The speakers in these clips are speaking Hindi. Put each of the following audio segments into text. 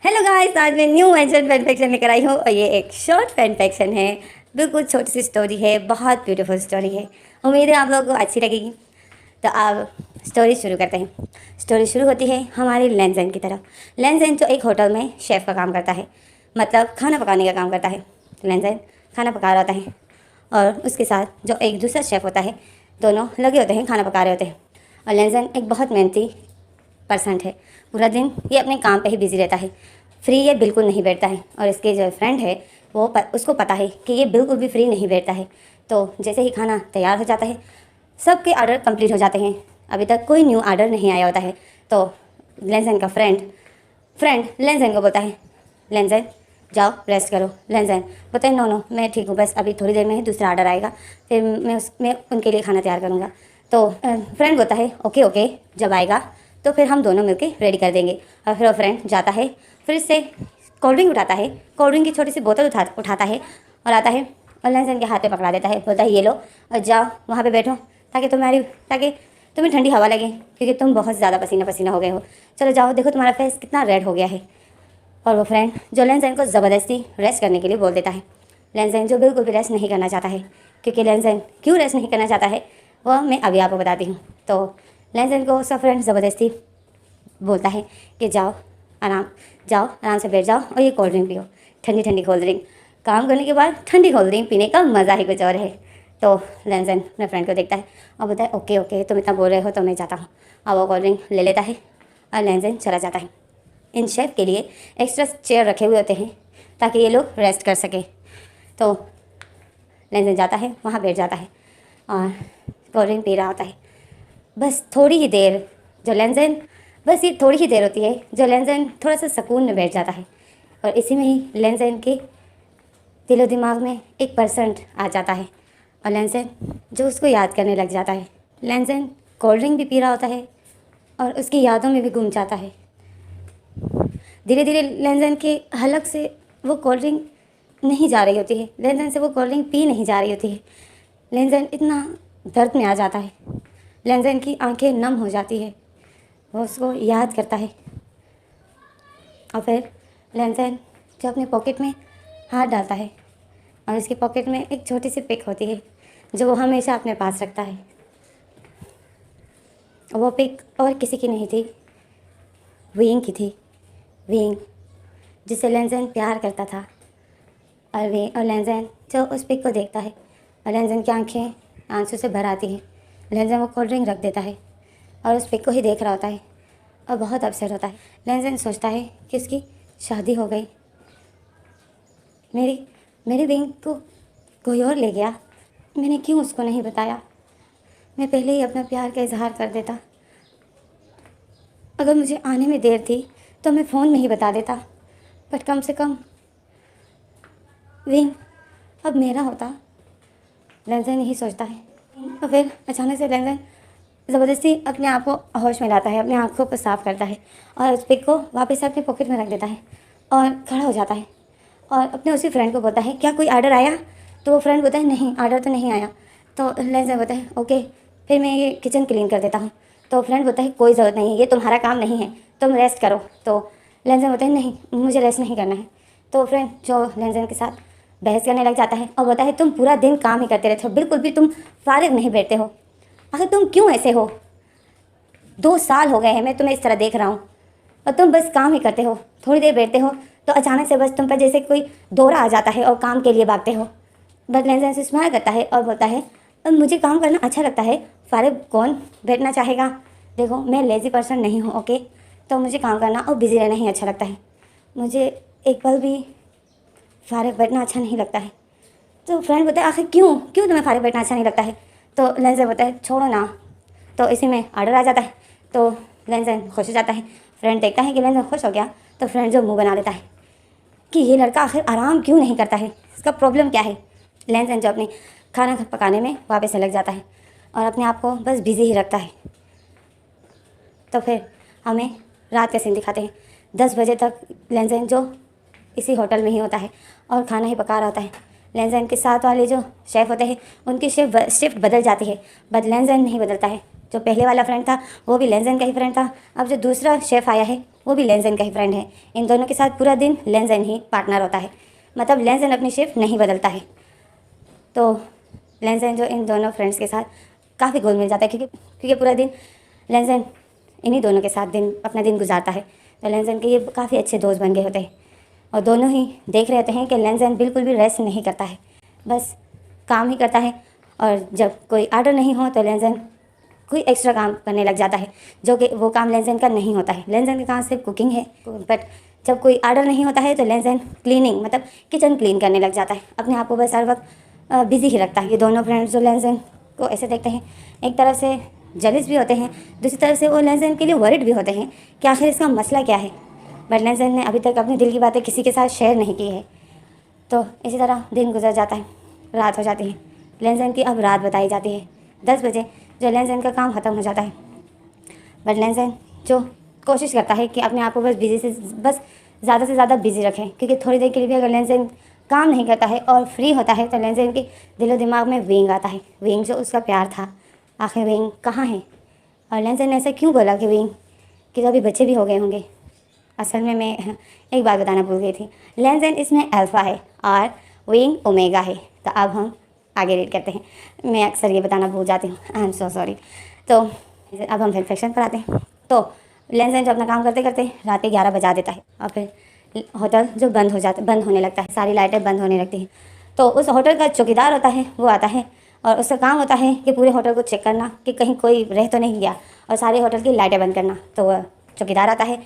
हेलो गाइस, आज मैं न्यू एंजल फैन फिक्शन लेकर आई हूँ और ये एक शॉर्ट फैन फिक्शन है। बिल्कुल छोटी सी स्टोरी है, बहुत ब्यूटीफुल स्टोरी है। उम्मीद है आप लोगों को अच्छी लगेगी। तो आप स्टोरी शुरू करते हैं। स्टोरी शुरू होती है हमारे लेंजन की तरफ। लेंजन जो एक होटल में शेफ़ का काम करता है, मतलब खाना पकाने का काम करता है। लेंजन खाना पका रहा होता है और उसके साथ जो एक दूसरा शेफ़ होता है, दोनों लगे होते हैं, खाना पका रहे होते हैं। और लेंजन एक बहुत मेहनती परसेंट है। पूरा दिन ये अपने काम पे ही बिजी रहता है, फ्री ये बिल्कुल नहीं बैठता है। और इसके जो फ्रेंड है वो उसको पता है कि ये बिल्कुल भी फ्री नहीं बैठता है। तो जैसे ही खाना तैयार हो जाता है, सबके ऑर्डर कंप्लीट हो जाते हैं, अभी तक कोई न्यू ऑर्डर नहीं आया होता है। तो लेंजन का फ्रेंड लेंजन को बोलता है, लेंजन जाओ रेस्ट करो। लेंजन बोलता है, नो नो मैं ठीक हूँ, बस अभी थोड़ी देर में ही दूसरा ऑर्डर आएगा, फिर मैं उनके लिए खाना तैयार करूँगा। तो फ्रेंड बोलता है, ओके ओके, जब आएगा तो फिर हम दोनों मिलके रेडी कर देंगे। और फिर वो फ्रेंड जाता है, फिर से कोल्ड ड्रिंक उठाता है, कोल्ड ड्रिंक की छोटी सी बोतल उठाता है और आता है और लेंजन के हाथ पे पकड़ा देता है। बोलता है, ये लो और जाओ वहाँ पे बैठो ताकि तुम्हें ठंडी हवा लगे, क्योंकि तुम बहुत ज़्यादा पसीना पसीना हो गए हो। चलो जाओ, देखो तुम्हारा फेस कितना रेड हो गया है। और वो फ्रेंड जो लेंजन को ज़बरदस्ती रेस्ट करने के लिए बोल देता है। लेंजन जो बिल्कुल भी रेस्ट नहीं करना चाहता है, क्योंकि लेंजन क्यों रेस्ट नहीं करना चाहता है वह मैं अभी आपको बताती हूँ। तो लेंजन को उसका फ्रेंड ज़बरदस्ती बोलता है कि जाओ आराम से बैठ जाओ और ये कोल्ड ड्रिंक पियो, ठंडी ठंडी कोल्ड ड्रिंक। काम करने के बाद ठंडी कोल्ड ड्रिंक पीने का मज़ा ही कुछ और है। तो लेंजन अपने फ्रेंड को देखता है और बोलता है, ओके ओके तुम इतना बोल रहे हो तो मैं जाता हूँ। और वो कोल्ड ड्रिंक ले लेता है और लेंजन चला जाता है। इन शेफ़ के लिए एक्स्ट्रा चेयर रखे हुए होते हैं ताकि ये लोग रेस्ट कर सकें। तो लेंजन जाता है, वहाँ बैठ जाता है और कोल्ड ड्रिंक पी रहा होता है। बस थोड़ी ही देर जो लेंजन बस ये थोड़ी ही देर होती है जो लेंजन थोड़ा सा सुकून में बैठ जाता है। और इसी में ही लेंजन के दिलो दिमाग में एक परसेंट आ जाता है और लेंजन जो उसको याद करने लग जाता है। लेंजन कोल्ड ड्रिंक भी पी रहा होता है और उसकी यादों में भी गुम जाता है। धीरे धीरे लेंजन के हलक से वो कोल्ड ड्रिंक नहीं जा रही होती है, लेंजन से वो कोल्ड ड्रिंक पी नहीं जा रही होती है। लेंजन इतना दर्द में आ जाता है, लेंजन की आंखें नम हो जाती है। वो उसको याद करता है और फिर लेंजन जो अपने पॉकेट में हाथ डालता है और उसकी पॉकेट में एक छोटी सी पिक होती है जो वो हमेशा अपने पास रखता है। वो पिक और किसी की नहीं थी, विंग की थी। विंग जिसे लेंजन प्यार करता था। और लेंजन जो उस पिक को देखता है और लेंजन की आंखें आंसू से भर आती हैं। लेंजन वो कोल्ड ड्रिंक रख देता है और उस पिक को ही देख रहा होता है और बहुत अपसेट होता है। लेंजन सोचता है कि उसकी शादी हो गई, मेरी विंग को कोई और ले गया। मैंने क्यों उसको नहीं बताया? मैं पहले ही अपना प्यार का इजहार कर देता। अगर मुझे आने में देर थी तो मैं फ़ोन में ही बता देता, बट कम से कम विंग अब मेरा होता। लेंजन यही सोचता है। और फिर अचानक से लेंजन ज़बरदस्ती अपने आप को होश में लाता है, अपने आँखों को साफ़ करता है और उस पिक को वापस अपने पॉकेट में रख देता है और खड़ा हो जाता है और अपने उसी फ्रेंड को बोलता है, क्या कोई ऑर्डर आया? तो वो फ्रेंड बोलता है, नहीं ऑर्डर तो नहीं आया। तो लेंजन बोलता है, ओके फिर मैं ये किचन क्लीन कर देता हूँ। तो फ्रेंड बोलता है, कोई ज़रूरत नहीं है, ये तुम्हारा काम नहीं है, तुम रेस्ट करो। तो लेंजन बोलता है, नहीं मुझे रेस्ट नहीं करना है। तो फ्रेंड जो लेंजन के साथ बहस करने लग जाता है और बोलता है, तुम पूरा दिन काम ही करते रहते हो, बिल्कुल भी तुम फारिग नहीं बैठते हो। आखिर तुम क्यों ऐसे हो? 2 साल हो गए हैं मैं तुम्हें इस तरह देख रहा हूँ और तुम बस काम ही करते हो, थोड़ी देर बैठते हो तो अचानक से बस तुम पर जैसे कोई दौरा आ जाता है और काम के लिए भागते हो। बट लेंजन से स्माइल करता है और बोलता है, अब मुझे काम करना अच्छा लगता है, फारिग कौन बैठना चाहेगा? देखो मैं लेज़ी पर्सन नहीं हूँ, ओके? तो मुझे काम करना और बिज़ी रहना ही अच्छा लगता है, मुझे एक पल भी फारिग बैठना अच्छा नहीं लगता है। तो फ्रेंड बोलता है, आखिर क्यों तुम्हें फारिग बैठना अच्छा नहीं लगता है? तो लेंजन बोलता है, छोड़ो ना। तो इसी में ऑर्डर आ जाता है तो लेंजन खुश हो जाता है। फ्रेंड देखता है कि लेंजन खुश हो गया तो फ्रेंड जो मुंह बना देता है कि ये लड़का आखिर आराम क्यों नहीं करता है, इसका प्रॉब्लम क्या है? लेंजन जो अपने खाना पकाने में वापस से लग जाता है और अपने आप को बस बिज़ी ही रखता है। तो फिर हमें रात का सीन दिखाते हैं। 10 बजे तक लेंजन जो इसी होटल में ही होता है और खाना ही पका रहा होता है। लेंजन के साथ वाले जो शेफ़ होते हैं उनकी शिफ्ट बदल जाती है, बट लेंजन नहीं बदलता है। जो पहले वाला फ्रेंड था वो भी लेंजन का ही फ्रेंड था, अब जो दूसरा शेफ़ आया है वो भी लेंजन का ही फ्रेंड है। इन दोनों के साथ पूरा दिन लेंजन ही पार्टनर होता है, मतलब लेंजन अपनी शिफ्ट नहीं बदलता है। तो लेंजन जो इन दोनों फ्रेंड्स के साथ काफ़ी घुल मिल जाता है, क्योंकि पूरा दिन लेंजन इन्हीं दोनों के साथ अपना दिन गुजारता है। तो लेंजन के ये काफ़ी अच्छे दोस्त बन गए होते हैं और दोनों ही देख रहे होते हैं कि लेंजन बिल्कुल भी रेस्ट नहीं करता है, बस काम ही करता है। और जब कोई ऑर्डर नहीं हो तो लेंजन कोई एक्स्ट्रा काम करने लग जाता है, जो कि वो काम लेंजन का नहीं होता है। लेंजन का काम सिर्फ कुकिंग है, बट जब कोई ऑर्डर नहीं होता है तो लेंजन क्लीनिंग मतलब किचन क्लीन करने लग जाता है। अपने आप को बस हर वक्त बिजी ही रखता है। ये दोनों फ्रेंड्स जो लेंजन को ऐसे देखते हैं, एक तरफ से जेलस भी होते हैं, दूसरी तरफ से वो लेंजन के लिए वरिड भी होते हैं कि आखिर इसका मसला क्या है। बट लेंजन ने अभी तक अपने दिल की बातें किसी के साथ शेयर नहीं की है। तो इसी तरह दिन गुजर जाता है, रात हो जाती है। लेंजन की अब रात बताई जाती है 10 बजे, जो लेंजन का काम ख़त्म हो जाता है। बट लेंजन जो कोशिश करता है कि अपने आप को बस ज़्यादा से ज़्यादा बिजी रखें, क्योंकि थोड़ी देर के लिए भी अगर लेंजन काम नहीं करता है और फ्री होता है तो लेंजन के दिलो दिमाग में विंग आता है। विंग जो उसका प्यार था, आखिर विंग कहाँ है। और लेंजन ने ऐसा क्यों बोला कि विंग कि तो अभी बच्चे भी हो गए होंगे। असल में मैं एक बात बताना भूल गई थी, लेंजन इसमें अल्फ़ा है और विंग ओमेगा है। तो अब हम आगे रीड करते हैं। मैं अक्सर ये बताना भूल जाती हूँ, आई एम सो सॉरी। तो अब हम फैक्शन पर आते हैं। तो लेंजन जो अपना काम करते करते रात के 11 बजा देता है और फिर होटल जो बंद होने लगता है, सारी लाइटें बंद होने लगती हैं। तो उस होटल का चौकीदार होता है, वो आता है और उसका काम होता है कि पूरे होटल को चेक करना कि कहीं कोई रह तो नहीं गया, और सारे होटल की लाइटें बंद करना। तो वह चौकीदार आता है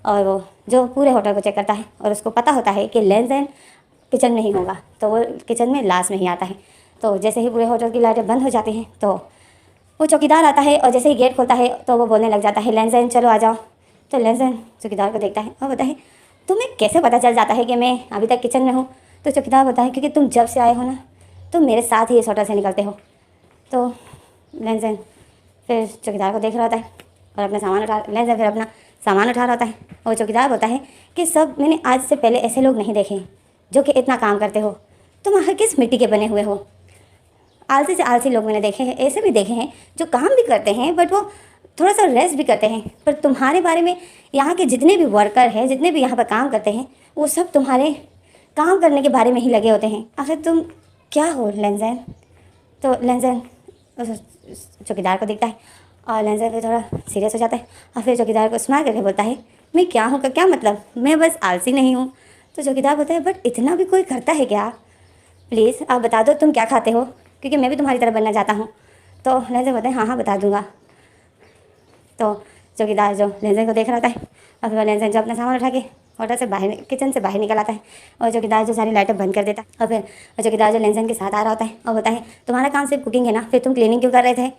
और वो जो पूरे होटल को चेक करता है, और उसको पता होता है कि लेंजन किचन में ही होगा, तो वो किचन में लास्ट में ही आता है। तो जैसे ही पूरे होटल की लाइटें बंद हो जाती हैं तो वो चौकीदार आता है, और जैसे ही गेट खोलता है तो वो बोलने लग जाता है, लेंजन चलो आ जाओ। तो लेंजन चौकीदार को देखता है और बताए, तुम्हें कैसे पता चल जाता है कि मैं अभी तक किचन में हूँ। तो चौकीदार बताए, क्योंकि तुम जब से आए हो ना, तुम मेरे साथ ही इस होटल से निकलते हो। तो लेंजन फिर चौकीदार को देख रहा होता है और लेंजन फिर अपना सामान उठा रहा होता है, और चौकीदार बोलता है कि सब मैंने आज से पहले ऐसे लोग नहीं देखे जो कि इतना काम करते हो। तुम आखिर किस मिट्टी के बने हुए हो। आलसी से आलसी लोग मैंने देखे हैं, ऐसे भी देखे हैं जो काम भी करते हैं बट वो थोड़ा सा रेस्ट भी करते हैं। पर तुम्हारे बारे में यहाँ के जितने भी वर्कर हैं, जितने भी यहाँ पर काम करते हैं, वो सब तुम्हारे काम करने के बारे में ही लगे होते हैं। आखिर तुम क्या हो लेंजन। तो लेंजन चौकीदार को देखता है और लेंजन फिर थोड़ा सीरियस हो जाता है, और फिर चौकीदार को स्माइल करके बोलता है, मैं क्या हूँ का क्या मतलब, मैं बस आलसी नहीं हूँ। तो चौकीदार बोलता है, बट इतना भी कोई करता है क्या, प्लीज़ आप बता दो तुम क्या खाते हो, क्योंकि मैं भी तुम्हारी तरह बनना चाहता हूँ। तो लेंजन बोलता है, हाँ हाँ बता दूँगा। तो चौकीदार जो लेंजन को देख रहा था और फिर लेंजन जो अपना सामान उठा के होटल से बाहर किचन से बाहर निकल आता है, और चौकीदार जो सारी लाइटें बंद कर देता है। और फिर चौकीदार जो लेंजन के साथ आ रहा होता है और बोलता है, तुम्हारा काम सिर्फ कुकिंग है ना, फिर तुम क्लीनिंग क्यों कर रहे थे।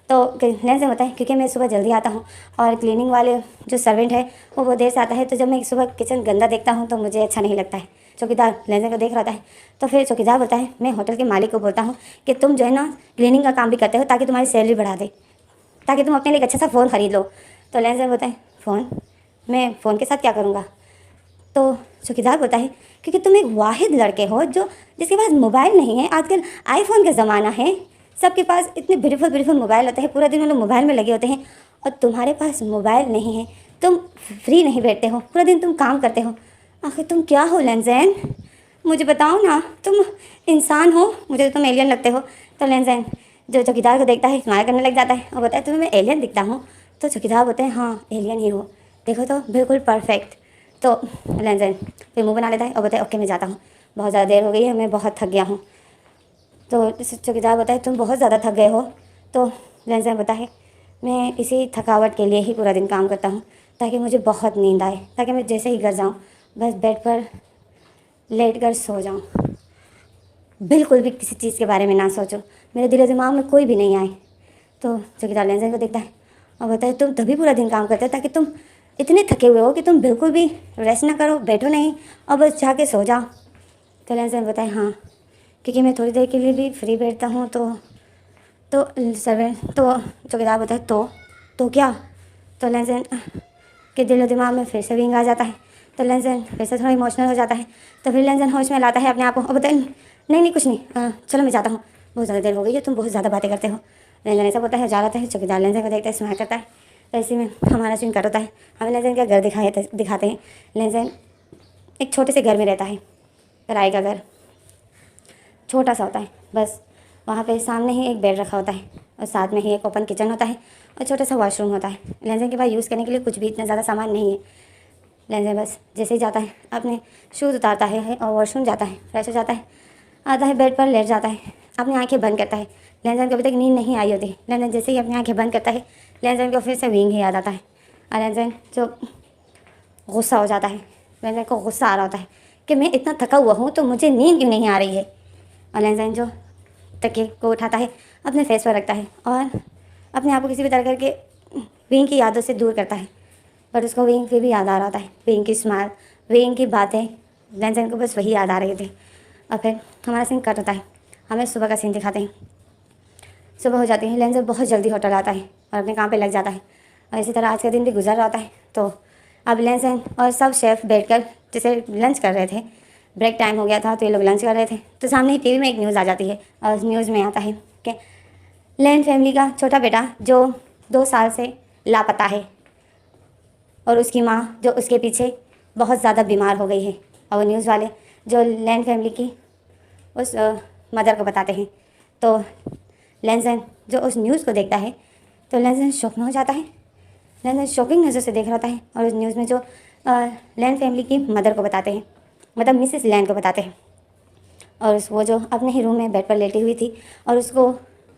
तो लेंजन होता है, क्योंकि मैं सुबह जल्दी आता हूँ और क्लीनिंग वाले जो सर्वेंट है वो देर से आता है, तो जब मैं सुबह किचन गंदा देखता हूँ तो मुझे अच्छा नहीं लगता है। चौकीदार लेंजन को देख रहा है। तो फिर चौकीदार बोलता है, मैं होटल के मालिक को बोलता हूँ कि तुम जो है ना क्लीनिंग का काम भी करते हो, ताकि तुम्हारी सैलरी बढ़ा दे, ताकि तुम अपने लिए एक अच्छा सा फ़ोन ख़रीद लो। तो लेंजन बोलता है, फ़ोन, मैं फ़ोन के साथ क्या करूँगा। तो चौकीदार बोलता है, क्योंकि तुम एक वाहिद लड़के हो जो जिसके पास मोबाइल नहीं है। आजकल आईफोन का ज़माना है, सबके पास इतने ब्यूटीफुल मोबाइल होते हैं, पूरा दिन वो लोग मोबाइल में लगे होते हैं, और तुम्हारे पास मोबाइल नहीं है, तुम फ्री नहीं बैठते हो, पूरा दिन तुम काम करते हो। आखिर तुम क्या हो लेंजन, मुझे बताओ ना, तुम इंसान हो, मुझे तो तुम एलियन लगते हो। तो लेंजन जो चौकीदार को देखता है स्माइल करने लग जाता है और बताए, तुम्हें मैं एलियन दिखता हूँ। तो चौकीदार बोलते हैं, हाँ एलियन ही हो, देखो तो बिल्कुल परफेक्ट। तो लेंजन फिर मुँह बना लेता है और बताए, ओके मैं जाता हूँ, बहुत ज़्यादा देर हो गई है, मैं बहुत थक गया हूँ। तो चौकीदार बताए, तुम बहुत ज़्यादा थक गए हो। तो लेंजन बताए, मैं इसी थकावट के लिए ही पूरा दिन काम करता हूँ, ताकि मुझे बहुत नींद आए, ताकि मैं जैसे ही घर जाऊँ बस बेड पर लेट कर सो जाऊँ, बिल्कुल भी किसी चीज़ के बारे में ना सोचो, मेरे दिल दिमाग में कोई भी नहीं आए। तो चौकीदार लेंजन को देखता है और बताए, तुम तभी पूरा दिन काम करते हो ताकि तुम इतने थके हुए हो कि तुम बिल्कुल भी रेस्ट ना करो, बैठो नहीं और बस जाके सो जाओ। तो लेंजन बताए, हाँ क्योंकि मैं थोड़ी देर के लिए भी फ्री बैठता हूँ। तो चौकीदार बताए, तो क्या। तो लेंजन के दिलो दिमाग में फिर से विंग आ जाता है। तो लेंजन फिर से थोड़ा इमोशनल हो जाता है। तो फिर लेंजन होश में लाता है अपने आप को और बताए, नहीं कुछ नहीं, चलो मैं जाता हूँ, बहुत ज़्यादा देर हो गई है, तुम बहुत ज़्यादा बातें करते हो। लेंजन ऐसा बोलता है, जा रहा है चौकीदार लेंजन को देखता है, स्माइल करता है। तो इसी में हमारा सीन कट होता है। हमें लेंजन का घर दिखाते हैं। लेंजन एक छोटे से घर में रहता है, किराए का घर, छोटा सा होता है बस। वहाँ पे सामने ही एक बेड रखा होता है और साथ में ही एक ओपन किचन होता है और छोटा सा वॉशरूम होता है। लेंजन के पास यूज़ करने के लिए कुछ भी इतना ज़्यादा सामान नहीं है। लेंजन बस जैसे ही जाता है अपने शूज़ उतारता है और वॉशरूम जाता है, फ्रेश हो जाता है, आता है बेड पर लेट जाता है, अपनी आंखें बंद करता है। लेंजन को अभी तक नींद नहीं आई होती। लेंजन जैसे ही अपनी आंखें बंद करता है, लेंजन को फिर से विंग ही याद आता है और लेंजन जो गुस्सा हो जाता है। लेंजन को गुस्सा आ रहा होता है कि मैं इतना थका हुआ हूँ तो मुझे नींद क्यों नहीं आ रही है। और लेंजन जो तकिए को उठाता है, अपने फेस पर रखता है और अपने आप को किसी भी तरह करके विंग की यादों से दूर करता है। बट उसको विंग फिर भी याद आ रहा होता है, विंग की स्माइल, विंग की बातें, लेंजन को बस वही याद आ रही थी। और फिर हमारा सीन कट होता है। हमें सुबह का सीन दिखाते हैं। सुबह हो जाती है, लेंजन बहुत जल्दी होटल आता है और अपने काम पे लग जाता है। और इसी तरह आज का दिन भी गुजर रहा होता है। तो अब लेंजन और सब शेफ़ बैठकर जैसे लंच कर रहे थे, ब्रेक टाइम हो गया था तो ये लोग लंच कर रहे थे। तो सामने ही टीवी में एक न्यूज़ आ जाती है और उस न्यूज़ में आता है कि लैन फैमिली का छोटा बेटा जो 2 साल से लापता है और उसकी माँ जो उसके पीछे बहुत ज़्यादा बीमार हो गई है। और वो न्यूज़ वाले जो लैन फैमिली की उस मदर को बताते हैं। तो लेंजन जो उस न्यूज़ को देखता है तो लेंजन शॉक में हो जाता है। लेंजन शॉकिंग नज़र से देख रहा होता है और उस न्यूज़ में जो लैन फैमिली की मदर को बताते हैं, मतलब मिसेस लैन को बताते हैं। और वो जो अपने ही रूम में बेड पर लेटी हुई थी और उसको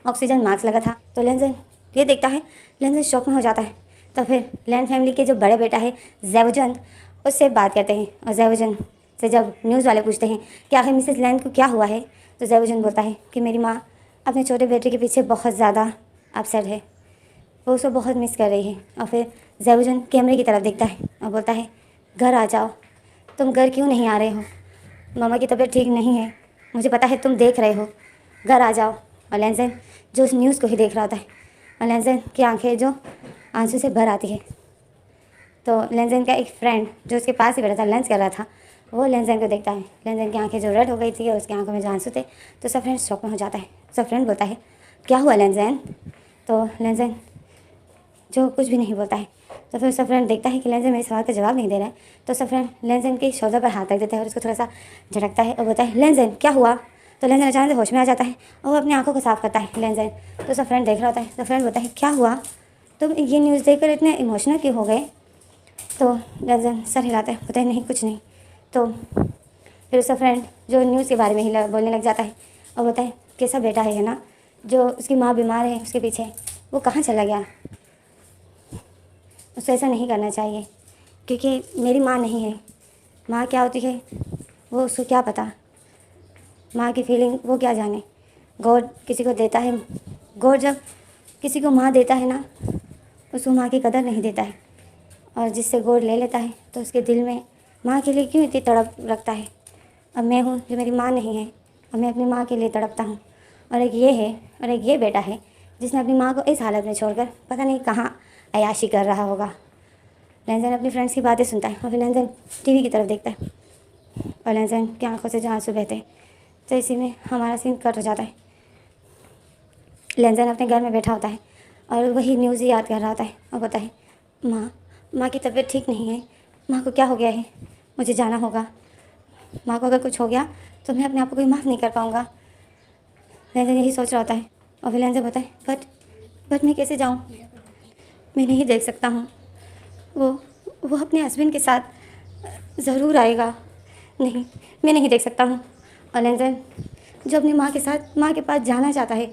ऑक्सीजन मास्क लगा था। तो लेंजन ये देखता है, लेंजन शॉक में हो जाता है। तो फिर लैन फैमिली के जो बड़े बेटा है ज़ेवजन, उससे बात करते हैं। और ज़ेवजन से जब न्यूज़ वाले पूछते हैं कि आखिर मिसेस लैन को क्या हुआ है, तो ज़ेवजन बोलता है कि मेरी माँ अपने छोटे बेटे के पीछे बहुत ज़्यादा अपसेट है, वो उसको बहुत मिस कर रही है। और फिर ज़ेवजन कैमरे की तरफ देखता है और बोलता है, घर आ जाओ, तुम घर क्यों नहीं आ रहे हो, मामा की तबीयत ठीक नहीं है, मुझे पता है तुम देख रहे हो, घर आ जाओ। और लेंजन जो उस न्यूज़ को ही देख रहा होता है और लेंजन की आंखें जो आंसू से भर आती है। तो लेंजन का एक फ्रेंड जो उसके पास ही बैठा था, लंच कर रहा था, वो लेंजन को देखता है। लेंजन की आंखें जो रेड हो गई थी और उसकी आंखों में जो आंसू थे, तो सब फ्रेंड शॉक में हो जाता है। सब फ्रेंड बोलता है, क्या हुआ लेंजन? तो लेंजन जो कुछ भी नहीं बोलता है। तो फिर उसका फ्रेंड देखता है कि लेंजन मेरे सवाल का जवाब नहीं दे रहा है। तो उसका फ्रेंड लेंजन के शोल्डर पर हाथ रख देता है और उसको थोड़ा सा झटकता है और बोलता है, लेंजन क्या हुआ? तो लेंजन अचानक से होश में आ जाता है और वो अपनी आंखों को साफ करता है लेंजन। तो उसका फ्रेंड देख रहा होता है। तो फ्रेंड बोलता है, क्या हुआ? तुम ये न्यूज़ देखकर इतने इमोशनल क्यों हो गए? तो लेंजन सर हिलाता है, बोलता है नहीं कुछ नहीं। तो फिर उसका फ्रेंड जो न्यूज़ के बारे में ही बोलने लग जाता है और बोलता है, कैसा बेटा है ना, जो उसकी माँ बीमार है उसके पीछे, वो कहाँ चला गया? उसको ऐसा नहीं करना चाहिए क्योंकि मेरी माँ नहीं है। माँ क्या होती है वो उसको क्या पता, माँ की फीलिंग वो क्या जाने। गॉड किसी को देता है, गॉड जब किसी को माँ देता है ना, उसको माँ की कदर नहीं देता है। और जिससे गॉड ले लेता है तो उसके दिल में माँ के लिए क्यों इतनी तड़प रखता है। अब मैं हूँ जो मेरी माँ नहीं है और मैं अपनी माँ के लिए तड़पता हूँ। और एक ये है और एक ये बेटा है जिसने अपनी माँ को इस हालत में छोड़कर पता नहीं कहाँ अय्याशी कर रहा होगा। लेंजन अपनी फ्रेंड्स की बातें सुनता है और फिर लेंजन टीवी की तरफ देखता है और लेंजन की आंखों से जो आंसू बहते हैं। तो इसी में हमारा सीन कट हो जाता है। लेंजन अपने घर में बैठा होता है और वही न्यूज़ ही याद कर रहा होता है और बोलता है, माँ की तबीयत ठीक नहीं है, माँ को क्या हो गया है, मुझे जाना होगा। माँ को अगर कुछ हो गया तो मैं अपने आप को कोई माफ़ नहीं कर पाऊँगा। लेंजन यही सोच रहा होता है और फिर लेंजन बोलता है, बट मैं कैसे जाऊँ, मैं नहीं देख सकता हूँ, वो अपने हस्बैंड के साथ ज़रूर आएगा, नहीं मैं नहीं देख सकता हूँ। और लेंजन जो अपनी माँ के साथ माँ के पास जाना चाहता है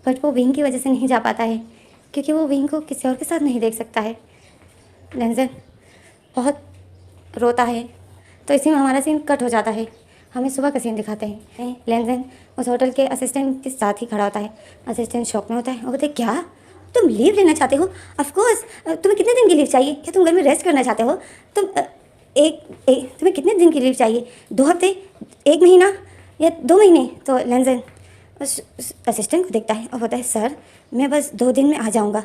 बट वो विंग की वजह से नहीं जा पाता है क्योंकि वो विंग को किसी और के साथ नहीं देख सकता है। लेंजन बहुत रोता है। तो इसी में हमारा सीन कट हो जाता है। हमें सुबह का सीन दिखाते हैं। लेंजन उस होटल के असिस्टेंट के साथ ही खड़ा होता है। असिस्टेंट शॉक में होता है और बोलते, क्या तुम लीव लेना चाहते हो? Of course. तुम्हें कितने दिन की लीव चाहिए? क्या तुम घर में रेस्ट करना चाहते हो? तुम्हें कितने दिन की लीव चाहिए? 2 हफ्ते, 1 महीना या 2 महीने? तो लेंजन उस असिस्टेंट को देखता है और बोलता है, सर मैं बस 2 दिन में आ जाऊँगा।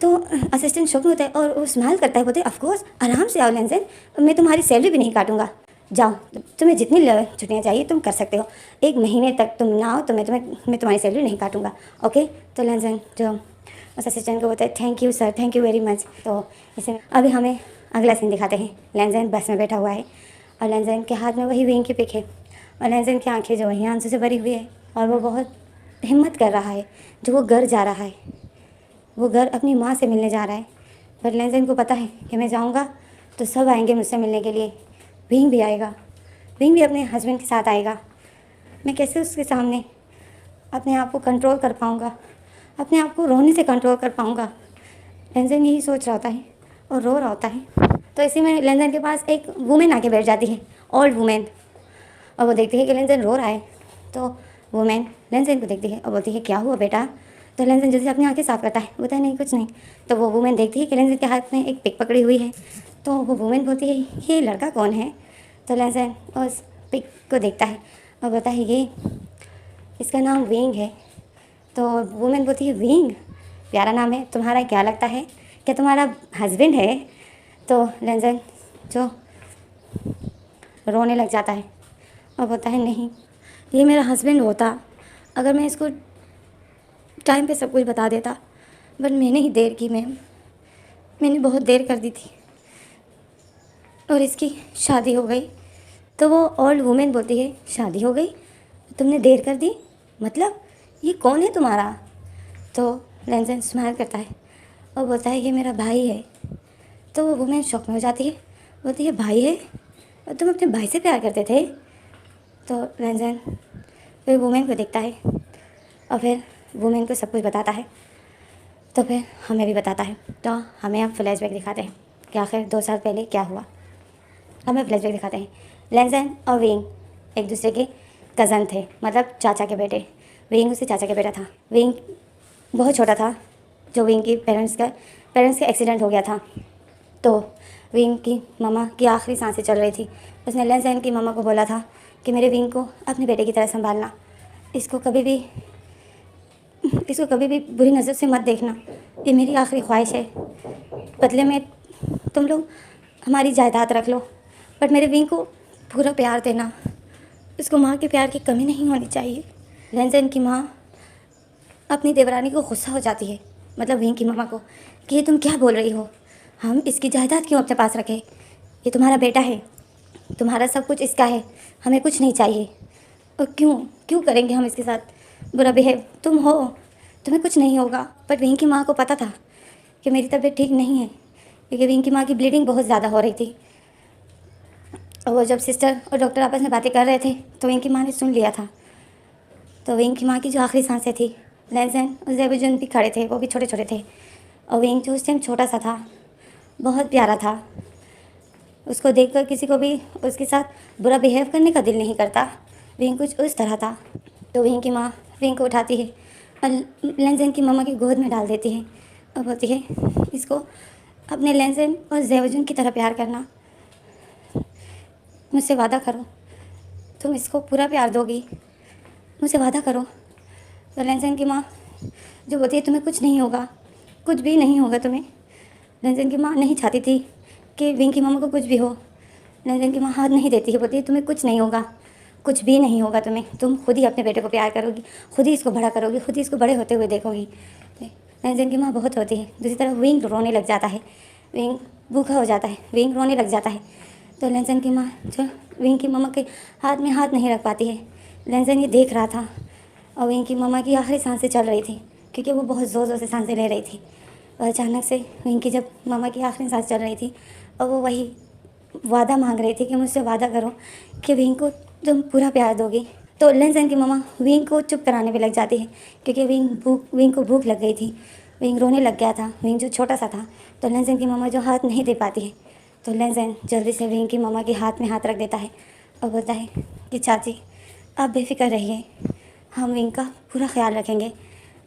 तो असिस्टेंट शॉक में होता है और वो स्माइल करता है, बोलते हैं, ऑफ कोर्स आराम से आओ लेंजन, मैं तुम्हारी सैलरी भी नहीं काटूंगा। जाओ, तुम्हें जितनी छुट्टियाँ चाहिए तुम कर सकते हो, 1 महीने तक तुम ना आओ तो मैं तुम्हारी सैलरी नहीं काटूंगा, ओके। तो लेंजन जो उस असिस्टेंट को बोलता है, thank you sir, thank you very much. तो इसे अभी हमें अगला सीन दिखाते हैं। लेंजन बस में बैठा हुआ है और लेंजन के हाथ में वही विंग की पिक है और लेंजन की आंखें जो वही आंसू से भरी हुई है और वो बहुत हिम्मत कर रहा है, जो वो घर जा रहा है, वो घर अपनी माँ से मिलने जा रहा है। पर लेंजन को पता है कि मैं जाऊँगा तो सब आएंगे मुझसे मिलने के लिए, विंग भी आएगा, विंग भी अपने हस्बैंड के साथ आएगा। मैं कैसे उसके सामने अपने आप को कंट्रोल कर पाऊँगा, अपने आप को रोने से कंट्रोल कर पाऊँगा। लेंजन यही सोच रहा होता है और रो रहा होता है। तो इसी में लेंजन के पास एक वुमेन आके बैठ जाती है, ओल्ड वुमेन, और वो देखती है कि लेंजन रो रहा है। तो वुमेन लेंजन को देखती है और बोलती है, क्या हुआ बेटा? तो लेंजन जल्दी से अपनी आंखें साफ करता है, बोलता है नहीं कुछ नहीं। तो वो वुमेन देखती है कि लेंजन के हाथ में एक पिक पकड़ी हुई है। तो वो वुमेन बोलती है, ये लड़का कौन है? तो लेंजन उस पिक को देखता है और बोलता है, ये इसका नाम विंग है। तो वुमेन बोलती है, विंग प्यारा नाम है, तुम्हारा क्या लगता है, क्या तुम्हारा हस्बैंड है? तो लेंजन जो रोने लग जाता है और बोलता है, नहीं, ये मेरा हस्बैंड होता अगर मैं इसको टाइम पे सब कुछ बता देता, बट मैंने ही देर की मैम, मैंने बहुत देर कर दी थी और इसकी शादी हो गई। तो वो ओल्ड वुमेन बोलती है, शादी हो गई? तुमने देर कर दी? मतलब ये कौन है तुम्हारा? तो लेंजन स्माइल करता है और बोलता है, ये मेरा भाई है। तो वो वुमेन शॉक में हो जाती है, बोलती है, भाई है और तुम अपने भाई से प्यार करते थे? तो लेंजन फिर वुमेन को देखता है और फिर वुमेन को सब कुछ बताता है। तो फिर हमें भी बताता है। तो हमें अब फ्लैशबैक दिखाते हैं कि आखिर 2 साल पहले क्या हुआ। हमें फ्लैशबैक दिखाते हैं। लेंजन और विंग एक दूसरे के कज़न थे, मतलब चाचा के बेटे। विंग उसके चाचा के बेटा था। विंग बहुत छोटा था जो विंग की पेरेंट्स का एक्सीडेंट हो गया था। तो विंग की मम्मा की आखिरी सांसें चल रही थी। उसने लेंजन की मम्मा को बोला था कि मेरे विंग को अपने बेटे की तरह संभालना, इसको कभी भी बुरी नज़र से मत देखना, ये मेरी आखिरी ख्वाहिश है। बदले में तुम लोग हमारी जायदाद रख लो, बट मेरे विंग को पूरा प्यार देना, इसको माँ के प्यार की कमी नहीं होनी चाहिए। लेंजन की माँ अपनी देवरानी को गुस्सा हो जाती है, मतलब विंग की मम्मा को, कि ये तुम क्या बोल रही हो, हम इसकी जायदाद क्यों अपने पास रखें? ये तुम्हारा बेटा है, तुम्हारा सब कुछ इसका है, हमें कुछ नहीं चाहिए। और क्यों करेंगे हम इसके साथ बुरा बिहेव? तुम हो, तुम्हें कुछ नहीं होगा। बट विंग की माँ को पता था कि मेरी तबीयत ठीक नहीं है, क्योंकि विंग की माँ की ब्लीडिंग बहुत ज़्यादा हो रही थी। और वो जब सिस्टर और डॉक्टर आपस में बातें कर रहे थे तो विंग की माँ ने सुन लिया था। तो विंग की माँ की जो आखिरी सांसें थी, लेंजन और जेबुजन भी खड़े थे, वो भी छोटे छोटे थे। और विंग जो उस टाइम छोटा सा था, बहुत प्यारा था, उसको देखकर किसी को भी उसके साथ बुरा बिहेव करने का दिल नहीं करता। विंग कुछ उस तरह था। तो विंग की माँ विंग को उठाती है और लेंजन की मम्मा की गोद में डाल देती है और बोलती है, इसको अपने लेंजन और जेबुजन की तरह प्यार करना, मुझसे वादा करो, तुम इसको पूरा प्यार दोगी, मुझसे वादा करो। तो लेंजन की माँ जो बोलती है, तुम्हें कुछ नहीं होगा, कुछ भी नहीं होगा तुम्हें। लेंजन की माँ नहीं चाहती थी कि विंग की मम्मा को कुछ भी हो। लेंजन की माँ हाथ नहीं देती है, बोलती है, तुम्हें कुछ नहीं होगा, कुछ भी नहीं होगा तुम्हें, तुम खुद ही अपने बेटे को प्यार करोगी, खुद ही इसको बड़ा करोगी, खुद ही इसको बड़े होते हुए देखोगी। लेंजन की माँ बहुत होती है। दूसरी तरफ विंग रोने लग जाता है, विंग भूखा हो जाता है, विंग रोने लग जाता है। तो लेंजन की माँ जो विंग की मम्मा के हाथ में हाथ नहीं रख पाती है। लेंजन ये देख रहा था और विंग की मम्मा की आखिरी सांसें चल रही थी, क्योंकि वो बहुत ज़ोर ज़ोर से सांसें ले रही थी। और अचानक से विंग की जब मम्मा की आखिरी सांस चल रही थी और वो वही वादा मांग रही थी कि मुझसे वादा करो कि विंग को तुम पूरा प्यार दोगी। तो लेंजन की मम्मा विंग को चुप कराने पे लग जाती है, क्योंकि विंग को भूख लग गई थी, विंग रोने लग गया था, विंग जो छोटा सा था। तो लेंजन की मम्मा जो हाथ नहीं दे पाती है, तो लेंजन जल्दी से विंग की मम्मा के हाथ में हाथ रख देता है और बोलता है कि चाची आप बेफिक्र रहिए, हम विंग का पूरा ख्याल रखेंगे।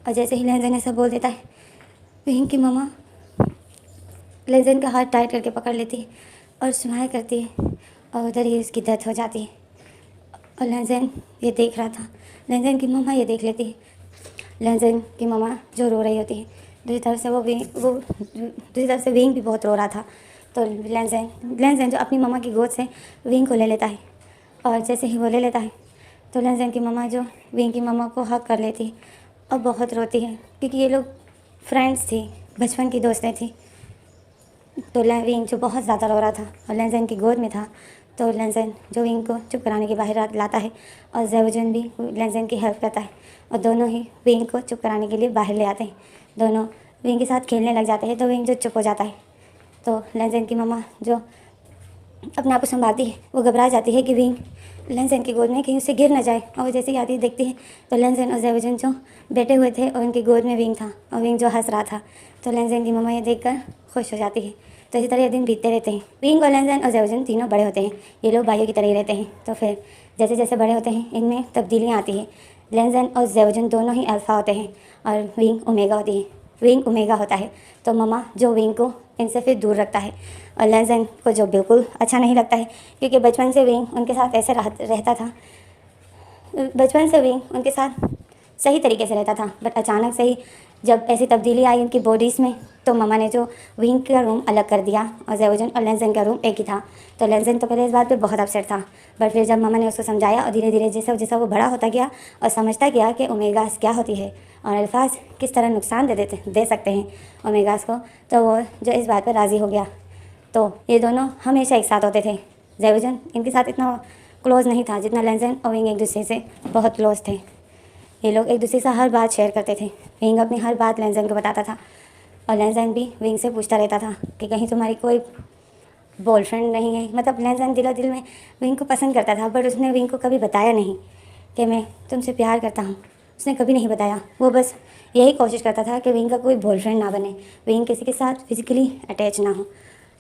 और जैसे ही लेंजन ऐसा बोल देता है, विंग की मम्मा लेंजन का हाथ टाइट करके पकड़ लेती है और स्माइल करती है और उधर ही उसकी डेथ हो जाती है। और लेंजन ये देख रहा था, लेंजन की मम्मा ये देख लेती है। लेंजन की मम्मा जो रो रही होती है, दूसरी तरफ से दूसरी तरफ से विंग भी बहुत रो रहा था। तो लेंजन जो अपनी मम्मा की गोद से विंग को ले लेता है, और जैसे ही वो ले लेता है तो लेंजन की मम्मा जो विंग की मम्मा को हक कर लेती है और बहुत रोती है, क्योंकि ये लोग फ्रेंड्स थी, बचपन की दोस्तें थी। तो विंग जो बहुत ज़्यादा रो रहा था और लेंजन की गोद में था, तो लेंजन जो विंग को चुप कराने के बाहर लाता है और ज़ेवुजुन भी लेंजन की हेल्प करता है, और दोनों ही विंग को चुप कराने के लिए बाहर ले आते हैं। दोनों विंग के साथ खेलने लग जाते हैं, तो विंग जो चुप हो जाता है, तो लेंजन की मम्मा जो अपने आप को संभालती है, वो घबरा जाती है कि विंग लेंजन की गोद में कहीं उससे गिर ना जाए, और वो जैसे ही आती देखती है तो लेंजन और ज़ेवुजुन जो बैठे हुए थे और उनकी गोद में विंग था, और विंग जो हंस रहा था। तो लेंजन की मम्मा ये देखकर खुश हो जाती है। तो इसी तरह ये दिन बीतते रहते हैं। विंग और लेंजन और ज़ेवुजुन तीनों बड़े होते हैं, ये लोग भाइयों की तरह ही रहते हैं। तो फिर जैसे जैसे बड़े होते हैं इनमें तब्दीलियाँ आती हैं। लेंजन और ज़ेवुजुन दोनों ही अल्फ़ा होते हैं और विंग ओमेगा होती है। विंग ओमेगा होता है तो मम्मा जो विंग को इनसे फिर दूर रखता है, और लेंजन को जो बिल्कुल अच्छा नहीं लगता है, क्योंकि बचपन से विंग उनके साथ ऐसे रहता था। बचपन से विंग उनके साथ सही तरीके से रहता था, बट अचानक से ही जब ऐसी तब्दीली आई उनकी बॉडीज़ में, तो मम्मा ने जो विंग का रूम अलग कर दिया और ज़ेवुजुन और लेंजन का रूम एक ही था। तो लेंजन तो पहले इस बात पे बहुत अपसेट था, बट फिर जब मम्मा ने उसको समझाया और धीरे धीरे जैसा जैसा वो बड़ा होता गया और समझता गया कि ओमेगास क्या होती है और अल्फाज किस तरह नुकसान दे सकते हैं ओमेगास को, तो वो जो इस बात पर राज़ी हो गया। तो ये दोनों हमेशा एक साथ होते थे। ज़ेवुजुन इनके साथ इतना क्लोज़ नहीं था जितना लेंजन और विंग एक दूसरे से बहुत क्लोज़ थे। ये लोग एक दूसरे से हर बात शेयर करते थे। विंग अपनी हर बात लेंजन को बताता था, और लेंजन भी विंग से पूछता रहता था कि कहीं तुम्हारी कोई बॉयफ्रेंड नहीं है। मतलब लेंजन दिलो दिल में विंग को पसंद करता था, बट उसने विंग को कभी बताया नहीं कि मैं तुमसे प्यार करता हूँ। उसने कभी नहीं बताया। वो बस यही कोशिश करता था कि विंग का कोई बॉयफ्रेंड ना बने, विंग किसी के साथ फिजिकली अटैच ना हो।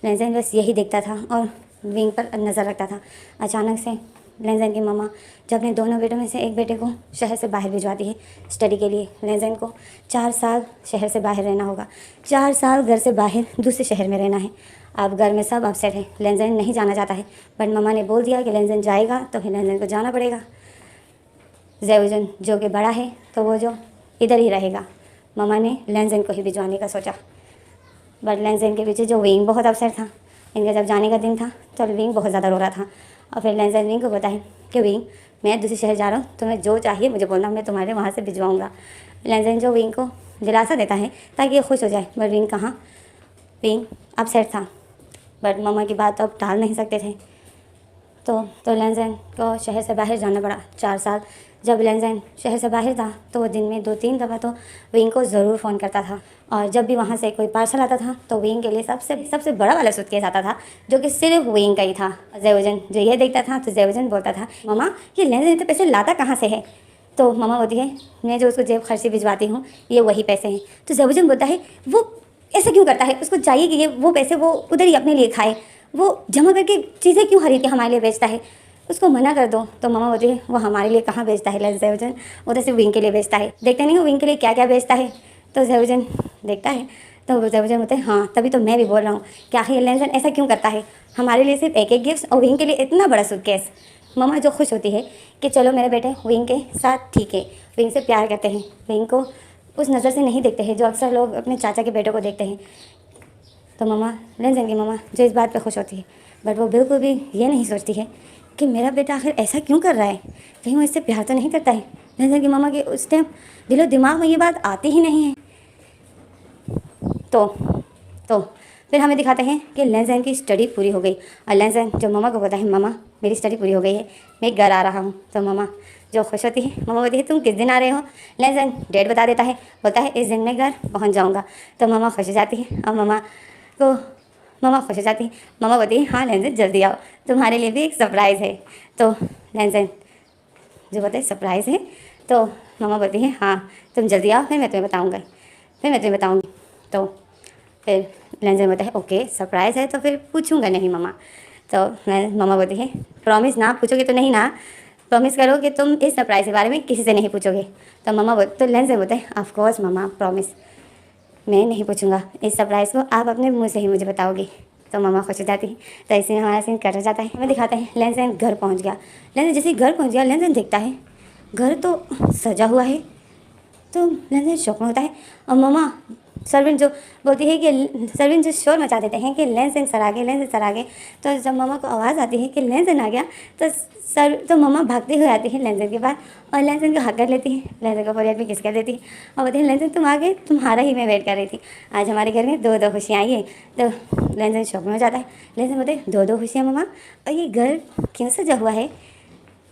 लेंजन बस यही देखता था और विंग पर नज़र रखता था। अचानक से लेंजन की मम्मा जब अपने दोनों बेटों में से एक बेटे को शहर से बाहर भिजवाती है स्टडी के लिए। लेंजन को 4 साल शहर से बाहर रहना होगा, 4 साल घर से बाहर दूसरे शहर में रहना है। अब घर में सब अपसेट है, लेंजन नहीं जाना चाहता है, बट मम्मा ने बोल दिया कि लेंजन जाएगा तो फिर लेंजन को जाना पड़ेगा। ज़ेवुजुन जो कि बड़ा है तो वो जो इधर ही रहेगा। मम्मा ने लेंजन को ही भिजवाने का सोचा, बट लेंजन के पीछे जो विंग बहुत अपसेट था। इनका जब जाने का दिन था तो विंग बहुत ज़्यादा रो रहा था, और फिर लेंजन विंग को बताया कि विंग मैं दूसरे शहर जा रहा हूँ, तुम्हें जो चाहिए मुझे बोलना, मैं तुम्हारे वहाँ से भिजवाऊँगा। लेंजन जो विंग को दिलासा देता है ताकि ये खुश हो जाए, बट विंग कहाँ, विंग अपसेट था, बट मम्मा की बात तो अब टाल नहीं सकते थे। तो लेंजन को शहर से बाहर जाना पड़ा 4 साल। जब लेंजन शहर से बाहर था तो वो दिन में 2-3 दफ़ा तो विंग को ज़रूर फ़ोन करता था, और जब भी वहाँ से कोई पार्सल आता था तो विंग के लिए सबसे बड़ा वाला सूटकेस आता था जो कि सिर्फ विंग का ही था। ज़ेवुजुन जो ये देखता था तो ज़ेवुजुन बोलता था, मम्मा ये लेंजन इतने पैसे लाता कहाँ से है? तो मम्मा बोलती है, मैं जो उसको जेब खर्ची भिजवाती हूँ ये वही पैसे हैं। तो ज़ेवुजुन बोलता है, वो ऐसा क्यों करता है? उसको चाहिए कि ये वो पैसे वो उधर ही अपने लिए खाए, वो जमा करके चीज़ें क्यों खरीद के हमारे लिए बेचता है, उसको मना कर दो। तो मम्मा बोलती है, वो हमारे लिए कहाँ बेचता है ज़ेवुजुन, उधर से विंग के लिए बेचता है, देखते नहीं हो विंग के लिए क्या क्या बेचता है। तो ज़ेवुजुन देखता है तो ज़ेवुजुन बोलते हैं, हाँ तभी तो मैं भी बोल रहा हूँ, क्या है लेंजन ऐसा क्यों करता है, हमारे लिए सिर्फ एक गिफ्ट और विंग के लिए इतना बड़ा सूटकेस। मम्मा जो खुश होती है कि चलो मेरे बेटे विंग के साथ ठीक है, विंग से प्यार करते हैं, विंग को उस नज़र से नहीं देखते हैं जो अक्सर लोग अपने चाचा के बेटों को देखते हैं। तो मम्मा लेंजन की मम्मा जो इस बात पे खुश होती है, बट वो बिल्कुल भी ये नहीं सोचती है कि मेरा बेटा आखिर ऐसा क्यों कर रहा है, कहीं वो इससे प्यार तो नहीं करता है। लेंजन की मम्मा के उस टाइम दिलो दिमाग में ये बात आती ही नहीं है। तो फिर हमें दिखाते हैं कि लेंजन की स्टडी पूरी हो गई, और लेंजन जो मम्मा को बोलता है, मम्मा मेरी स्टडी पूरी हो गई है, मैं घर आ रहा हूँ। तो मम्मा जो खुश होती है, मम्मा बोलती है तुम किस दिन आ रहे हो? लेंजन डेट बता देता है, बोलता है इस दिन मैं घर पहुँच जाऊँगा। तो मम्मा खुश हो जाती है, और मम्मा खुश हो जाती है। मम्मा बोलती है, हाँ लेंजन जल्दी आओ, तुम्हारे लिए भी एक सरप्राइज़ है। तो लेंजन जो बोलते हैं सरप्राइज़ है, तो मम्मा बोलती है, हाँ तुम जल्दी आओ, फिर मैं तुम्हें बताऊँगी। तो फिर लेंजन बोलता है, ओके सरप्राइज़ है तो फिर पूछूंगा नहीं मम्मा। तो मम्मा बोलती है, प्रॉमिस ना पूछोगे तो नहीं ना, प्रॉमिस करो कि तुम इस सरप्राइज़ के बारे में किसी से नहीं पूछोगे। तो लेंजन बोलता है, ऑफ कोर्स मम्मा प्रॉमिस, मैं नहीं पूछूंगा, इस सरप्राइज़ को आप अपने मुँह से ही मुझे बताओगी। तो मम्मा खुश हो जाती है। तो इसी में हमारा सीन कट हो जाता है। हमें दिखाते हैं लेंजन घर पहुँच गया। लेंजन जैसे ही घर पहुँच गया, लेंजन देखता है घर तो सजा हुआ है। तो लेंजन शौक में होता है, और मम्मा सर्वेंट जो बोलती है कि सर्वेंट जो शोर मचा देते हैं कि लेंसन सर आ गए, लेंसन सर आ गए। तो जब मम्मा को आवाज़ आती है कि लेंसन आ गया तो मम्मा भागते हुए आती है लेंसन के पास और लेंसन को हक कर लेती है, लेंसन को फोrehead में किस कर देती है और बोलती है लेंसन तुम आ गए, तुम्हारा ही मैं वेट कर रही थी। आज हमारे घर में 2-2 खुशियाँ आई है। तो लेंसन शौक में हो जाता है। लेंसन बोलते हैं 2-2 खुशियाँ मम्मा, और ये घर क्यों सजा हुआ है,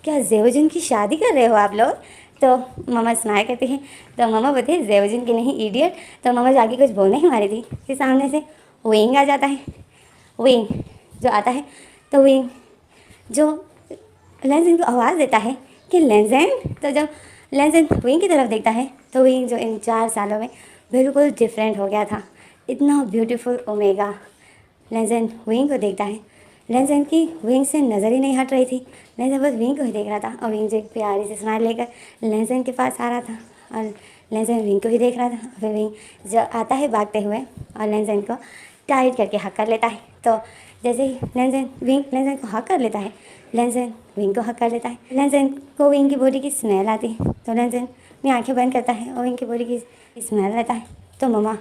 क्या ज़ेवजुन की शादी कर रहे हो आप लोग? तो मम्मा स्माइल करती है। तो मम्मा बोलती है ज़ेवजुन की नहीं इडियट। तो मम्मा जाके कुछ बोलने ही मारी थी कि सामने से विंग आ जाता है। विंग जो आता है तो विंग जो लेंसन को आवाज़ देता है कि लेंसन। तो जब लेंसन विंग की तरफ देखता है तो विंग जो इन 4 सालों में बिल्कुल डिफरेंट हो गया था, इतना ब्यूटीफुल ओमेगा। लेंसन विंग को देखता है, लेंसन की विंग से नज़र ही नहीं हट रही थी। लेंसन बस विंग को ही देख रहा था और विंग जो एक प्यारी से स्माइल लेकर लेंसन के पास आ रहा था और लेंसन विंग को ही देख रहा था। फिर विंग जो आता है भागते हुए और लेंसन को टाइट करके हक कर लेता है। तो जैसे ही लेंसन को हक कर लेता है, लेंसन विंग को हक कर लेता है। लेंसन को विंग की बॉडी की स्मेल आती है तो लेंसन अपनी आँखें बंद करता है और विंग की बॉडी की स्मेल रहता है। तो मम्मा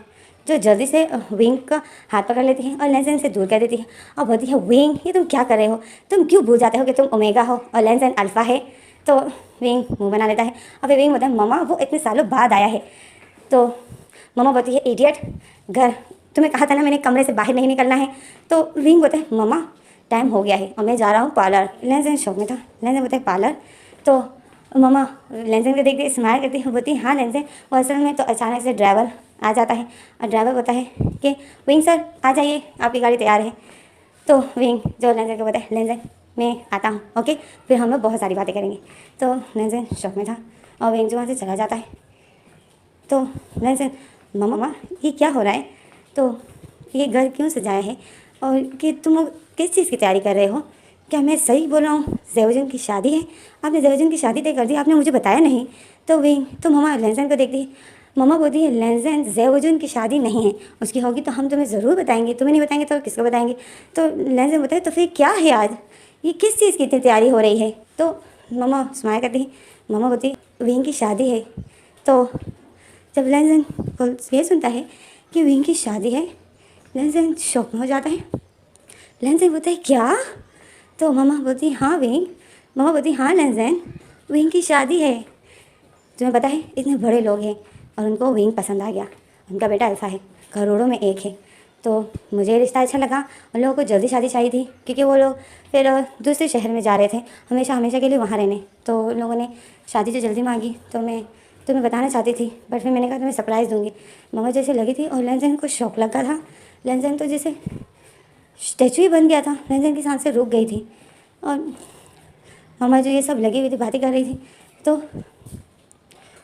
जो जल्दी से विंग का हाथ पकड़ लेती है और लेंसन से दूर कर देती है और बोलती है विंग ये तुम क्या कर रहे हो, तुम क्यों भूल जाते हो कि तुम ओमेगा हो और लेंसन अल्फ़ा है। तो विंग मुंह बना लेता है और फिर विंग बोलता है मम्मा वो इतने सालों बाद आया है। तो मम्मा बोलती है इडियट, घर तुम्हें कहा था ना मैंने कमरे से बाहर नहीं निकलना है। तो विंग बोलता है मम्मा टाइम हो गया है और मैं जा रहा हूँ पार्लर। लेंसन शौक में था। लेंसन बोलता है पार्लर। तो मम्मा लेंसन को देखते स्माइल करती है, बोलती है हाँ लेंसन। और असल में तो अचानक से ड्राइवर आ जाता है और ड्राइवर बोलता है कि विंग सर आ जाइए, आपकी गाड़ी तैयार है। तो विंग जो लेंसन को बोलता है लेंसन मैं आता हूँ, ओके, फिर हम लोग बहुत सारी बातें करेंगे। तो लेंसन शौक में था और विंग जो वहाँ से चला जाता है। तो लेंसन मम्मा ये क्या हो रहा है, तो ये घर क्यों सजाया है और कि तुम लोग किस चीज़ की तैयारी कर रहे हो, क्या मैं सही बोल रहा हूँ ज़ेवजुन की शादी है, आपने ज़ेवजुन की शादी तय कर दी, आपने मुझे बताया नहीं। तो विंग तो मम्मा लेंसन को देखती है, मम्मा बोलती है लेंसन ज़ेवजुन की शादी नहीं है, उसकी होगी तो हम तुम्हें ज़रूर बताएंगे, तुम्हें नहीं बताएंगे तो किसको बताएंगे। तो लेंसन बोलता है तो फिर क्या है आज, ये किस चीज़ की इतनी तैयारी हो रही है। तो मम्मा स्माइल करती है, मम्मा बोलती है विंग की शादी है। तो जब लेंसन ये सुनता है कि विंग की शादी है, लेंसन शॉक में हो जाता है। लेंसन बोलता है क्या? तो मम्मा बोलती है हाँ विंग। मम्मा बोलती है हाँ लेंसन विंग की शादी है। तुम्हें पता है इतने बड़े लोग हैं और उनको विंग पसंद आ गया, उनका बेटा अल्फ़ा है, करोड़ों में एक है। तो मुझे रिश्ता अच्छा लगा, उन लोगों को जल्दी शादी चाहिए थी क्योंकि वो लोग फिर दूसरे शहर में जा रहे थे हमेशा के लिए वहाँ रहने। तो उन लोगों ने शादी जो जल्दी मांगी तो मैं तुम्हें बताना चाहती थी, बट फिर मैंने कहा तुम्हें सरप्राइज़ दूंगी। मम्मा जैसे लगी थी और लेंसन को शौक लगा था। लेंसन तो जैसे स्टैचू ही बन गया था, लेंसन की सांसें रुक गई थी और मम्मा जो ये सब लगी हुई थी बातें कर रही थी। तो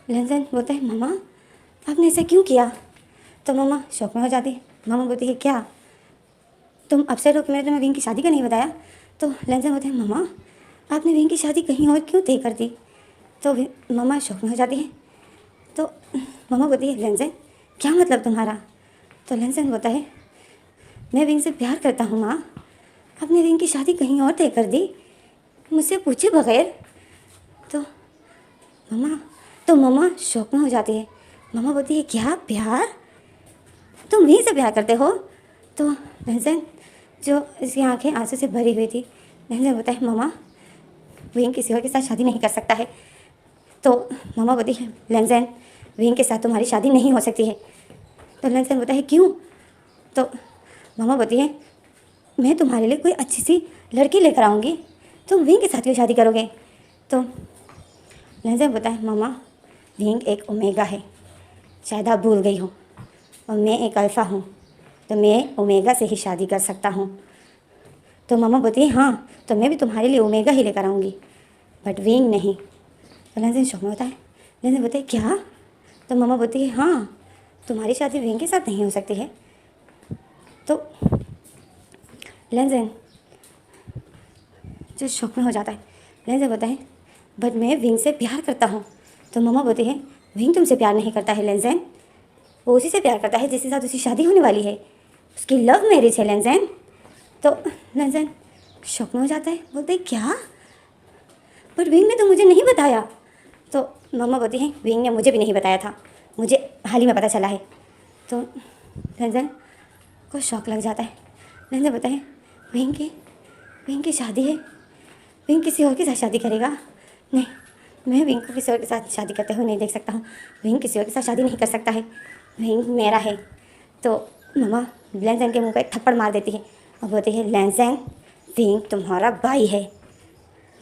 लेंसन बोलता है मम्मा आपने ऐसा क्यों किया। तो मम्मा शौक में हो जाती है। मम्मा बोलती है क्या तुम अपसेट हो कि मैंने तुम्हें विंग की शादी का नहीं बताया। तो लेंसन बोलते हैं मम्मा आपने विंग की शादी कहीं और क्यों तय कर दी। तो मम्मा शौक में हो जाती है। तो मम्मा बोलती है लेंसन क्या मतलब तुम्हारा। तो लेंसन बोलता है मैं विंग से प्यार करता हूँ माँ, आपने विंग की शादी कहीं और तय कर दी मुझसे पूछे बगैर। तो मम्मा शौक में हो जाती है। मम्मा बोलती है क्या प्यार, तुम विंग से प्यार करते हो। तो लेंसन जो इसकी आंखें आंसू से भरी हुई थी, लेंसन बोलता है मम्मा विंग किसी और के साथ शादी नहीं कर सकता है। तो मम्मा बोलती है लेंसन विंग के साथ तुम्हारी शादी नहीं हो सकती है। तो लेंसन बोलता है क्यों। तो मम्मा बोलती है मैं तुम्हारे लिए कोई अच्छी सी लड़की लेकर आऊँगी, तुम विंग के साथ क्यों शादी करोगे। तो लेंसन बोलता है मम्मा विंग एक ओमेगा है, शायद आप भूल गई हो, और मैं एक अल्फ़ा हूँ, तो मैं ओमेगा से ही शादी कर सकता हूँ। तो मम्मा बोलती है हाँ तो मैं भी तुम्हारे लिए ओमेगा ही लेकर आऊँगी, बट विंग नहीं। तो लेंसन शौक में होता है। लेंसन बोलते है क्या। तो मम्मा बोलती है हाँ तुम्हारी शादी विंग के साथ नहीं हो सकती है। तो लेंसन जो शौक में हो जाता है, लेंसन बोलता है बट मैं विंग से प्यार करता हूँ। तो मम्मा बोलती है विंग तुमसे प्यार नहीं करता है लेंसन, वो उसी से प्यार करता है जिसके साथ उसकी शादी होने वाली है, उसकी लव मैरिज है लेंसन। तो लेंसन शौक में हो जाता है, बोलते है क्या, बट विंग ने तो मुझे नहीं बताया। तो मम्मा बोलती है विंग ने मुझे भी नहीं बताया था, मुझे हाल ही में पता चला है। तो रंजन को शौक लग जाता है। रंजन बताए विंग की शादी है, विंग किसी और के साथ शादी करेगा? नहीं, मैं विंग को किसी और के साथ शादी करते हुए नहीं देख सकता हूँ। विंग किसी और के साथ शादी नहीं कर सकता है, विंग मेरा है। तो मम्मा लैंजन के मुंह पर एक थप्पड़ मार देती है और बोलती है, लैंजन विंग तुम्हारा भाई है।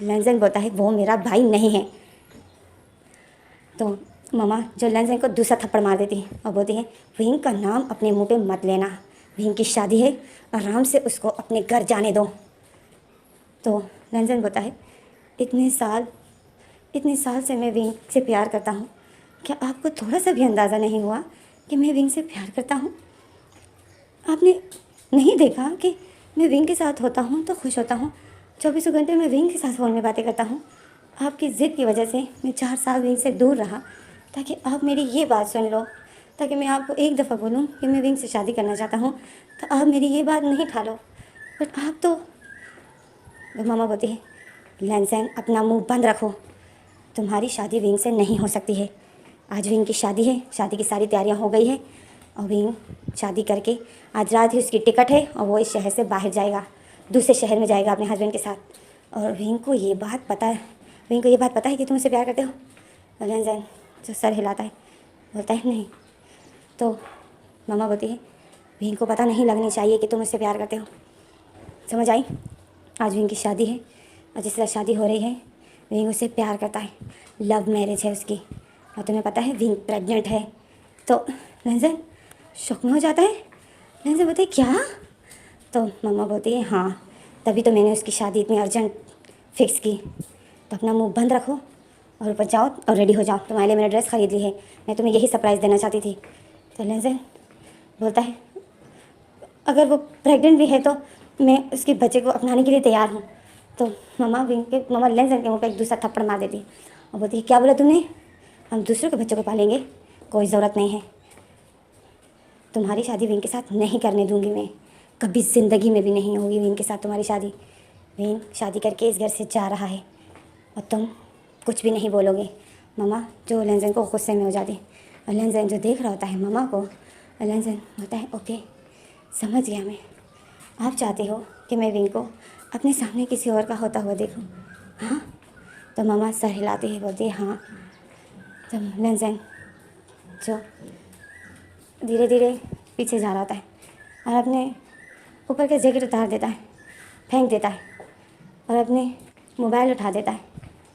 लैंजन बोलता है, वो मेरा भाई नहीं है। तो मम्मा जो लैंजन को दूसरा थप्पड़ मार देती है और बोलती है, विंग का नाम अपने मुंह पे मत लेना, विंग की शादी है, आराम से उसको अपने घर जाने दो। तो लैंजन बोलता है, इतने साल से मैं विंग से प्यार करता हूँ, क्या आपको थोड़ा सा भी अंदाज़ा नहीं हुआ कि मैं विंग से प्यार करता हूँ? आपने नहीं देखा कि मैं विंग के साथ होता हूँ तो खुश होता हूँ, 24 घंटे मैं विंग के साथ फ़ोन में बातें करता हूँ। आपकी ज़िद की वजह से मैं 4 साल विंग से दूर रहा ताकि आप मेरी ये बात सुन लो, ताकि मैं आपको एक दफ़ा बोलूँ कि मैं विंग से शादी करना चाहता हूँ, तो आप मेरी ये बात नहीं ठालो। बट आप तो मामा बोलती है, लैंजन अपना मुंह बंद रखो, तुम्हारी शादी विंग से नहीं हो सकती है। आज विंग की शादी है, शादी की सारी तैयारियां हो गई है और विंग शादी करके आज रात ही उसकी टिकट है और वो इस शहर से बाहर जाएगा, दूसरे शहर में जाएगा अपने हस्बैंड के साथ। और विंग को ये बात पता है कि तुम उससे प्यार करते हो। और लैंजन जो सर हिलाता है, बोलता है नहीं। तो मामा बोलती है, विंग को पता नहीं लगनी चाहिए कि तुम उससे प्यार करते हो, समझ आई? आज विंग की शादी है और जिस तरह शादी हो रही है, विंग उससे प्यार करता है, लव मैरिज है उसकी, और तुम्हें पता है विंग प्रेग्नेंट है। तो लैंजन शौक में हो जाता है। लैंजन बोलते हैं, क्या? तो मम्मा बोलती है, हाँ, तभी तो मैंने उसकी शादी इतनी अर्जेंट फिक्स की। तो अपना मुंह बंद रखो और ऊपर जाओ और रेडी हो जाओ, तुम्हारे लिए मैंने ड्रेस खरीद ली है, मैं तुम्हें यही सरप्राइज़ देना चाहती थी। तो लैंजन बोलता है, अगर वो प्रेग्नेंट भी है तो मैं उसके बच्चे को अपनाने के लिए तैयार हूँ। तो मम्मा लैंजन के मुँह पे एक दूसरा थप्पड़ मार देती है और बोलती है, क्या बोला तुमने? हम दूसरों के बच्चों को पालेंगे? कोई ज़रूरत नहीं है, तुम्हारी शादी विंग के साथ नहीं करने दूंगी मैं, कभी ज़िंदगी में भी नहीं होगी विंग के साथ तुम्हारी शादी। विंग शादी करके इस घर से जा रहा है और तुम कुछ भी नहीं बोलोगे। मम्मा जो लैंजन को गुस्से में हो जाती है और लैंजन जो देख रहा होता है मम्मा को, और लैंजन होता है, ओके समझ गया मैं, आप चाहते हो कि मैं विंग को अपने सामने किसी और का होता हुआ देखूं, हाँ? तो मम्मा सर हिलाती है, बोलती है हाँ। तो लैंजन जो धीरे धीरे पीछे जा रहा होता है और अपने ऊपर का जैकेट उतार देता है, फेंक देता है, और अपने मोबाइल उठा देता है,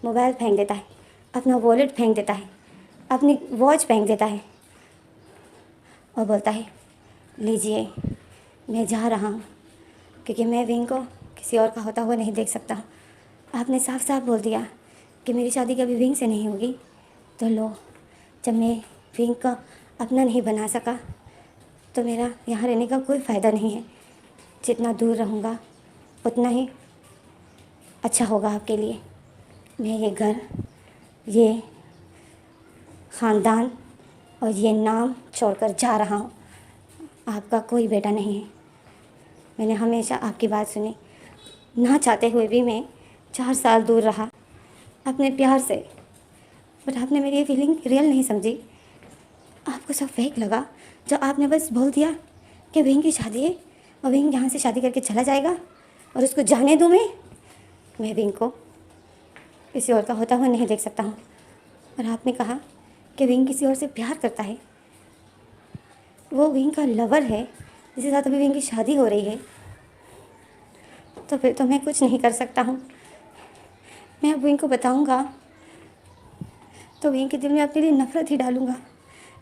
मोबाइल फेंक देता है, अपना वॉलेट फेंक देता है, अपनी वॉच फेंक देता है और बोलता है, लीजिए मैं जा रहा हूँ, क्योंकि मैं विंग को किसी और का होता हुआ नहीं देख सकता। आपने साफ साफ बोल दिया कि मेरी शादी कभी विंग से नहीं होगी, तो लो, जब मैं विंग का अपना नहीं बना सका तो मेरा यहाँ रहने का कोई फ़ायदा नहीं है। जितना दूर रहूँगा उतना ही अच्छा होगा आपके लिए। मैं ये घर, ये ख़ानदान और ये नाम छोड़कर जा रहा हूँ। आपका कोई बेटा नहीं है। मैंने हमेशा आपकी बात सुनी, ना चाहते हुए भी मैं 4 साल दूर रहा अपने प्यार से, बट आपने मेरी ये फीलिंग रियल नहीं समझी। आपको सब फेक लगा, जो आपने बस बोल दिया कि विंग की शादी है और विंग यहाँ से शादी करके चला जाएगा और उसको जाने दूँ। मैं विंग को किसी और का होता हुआ नहीं देख सकता हूँ। और आपने कहा कि विंग किसी और से प्यार करता है, वो विंग का लवर है जिसके साथ अभी विंग की शादी हो रही है, तो फिर तो मैं कुछ नहीं कर सकता हूँ। मैं अब विंग को बताऊँगा तो विंग के दिल में अपने लिए नफ़रत ही डालूँगा।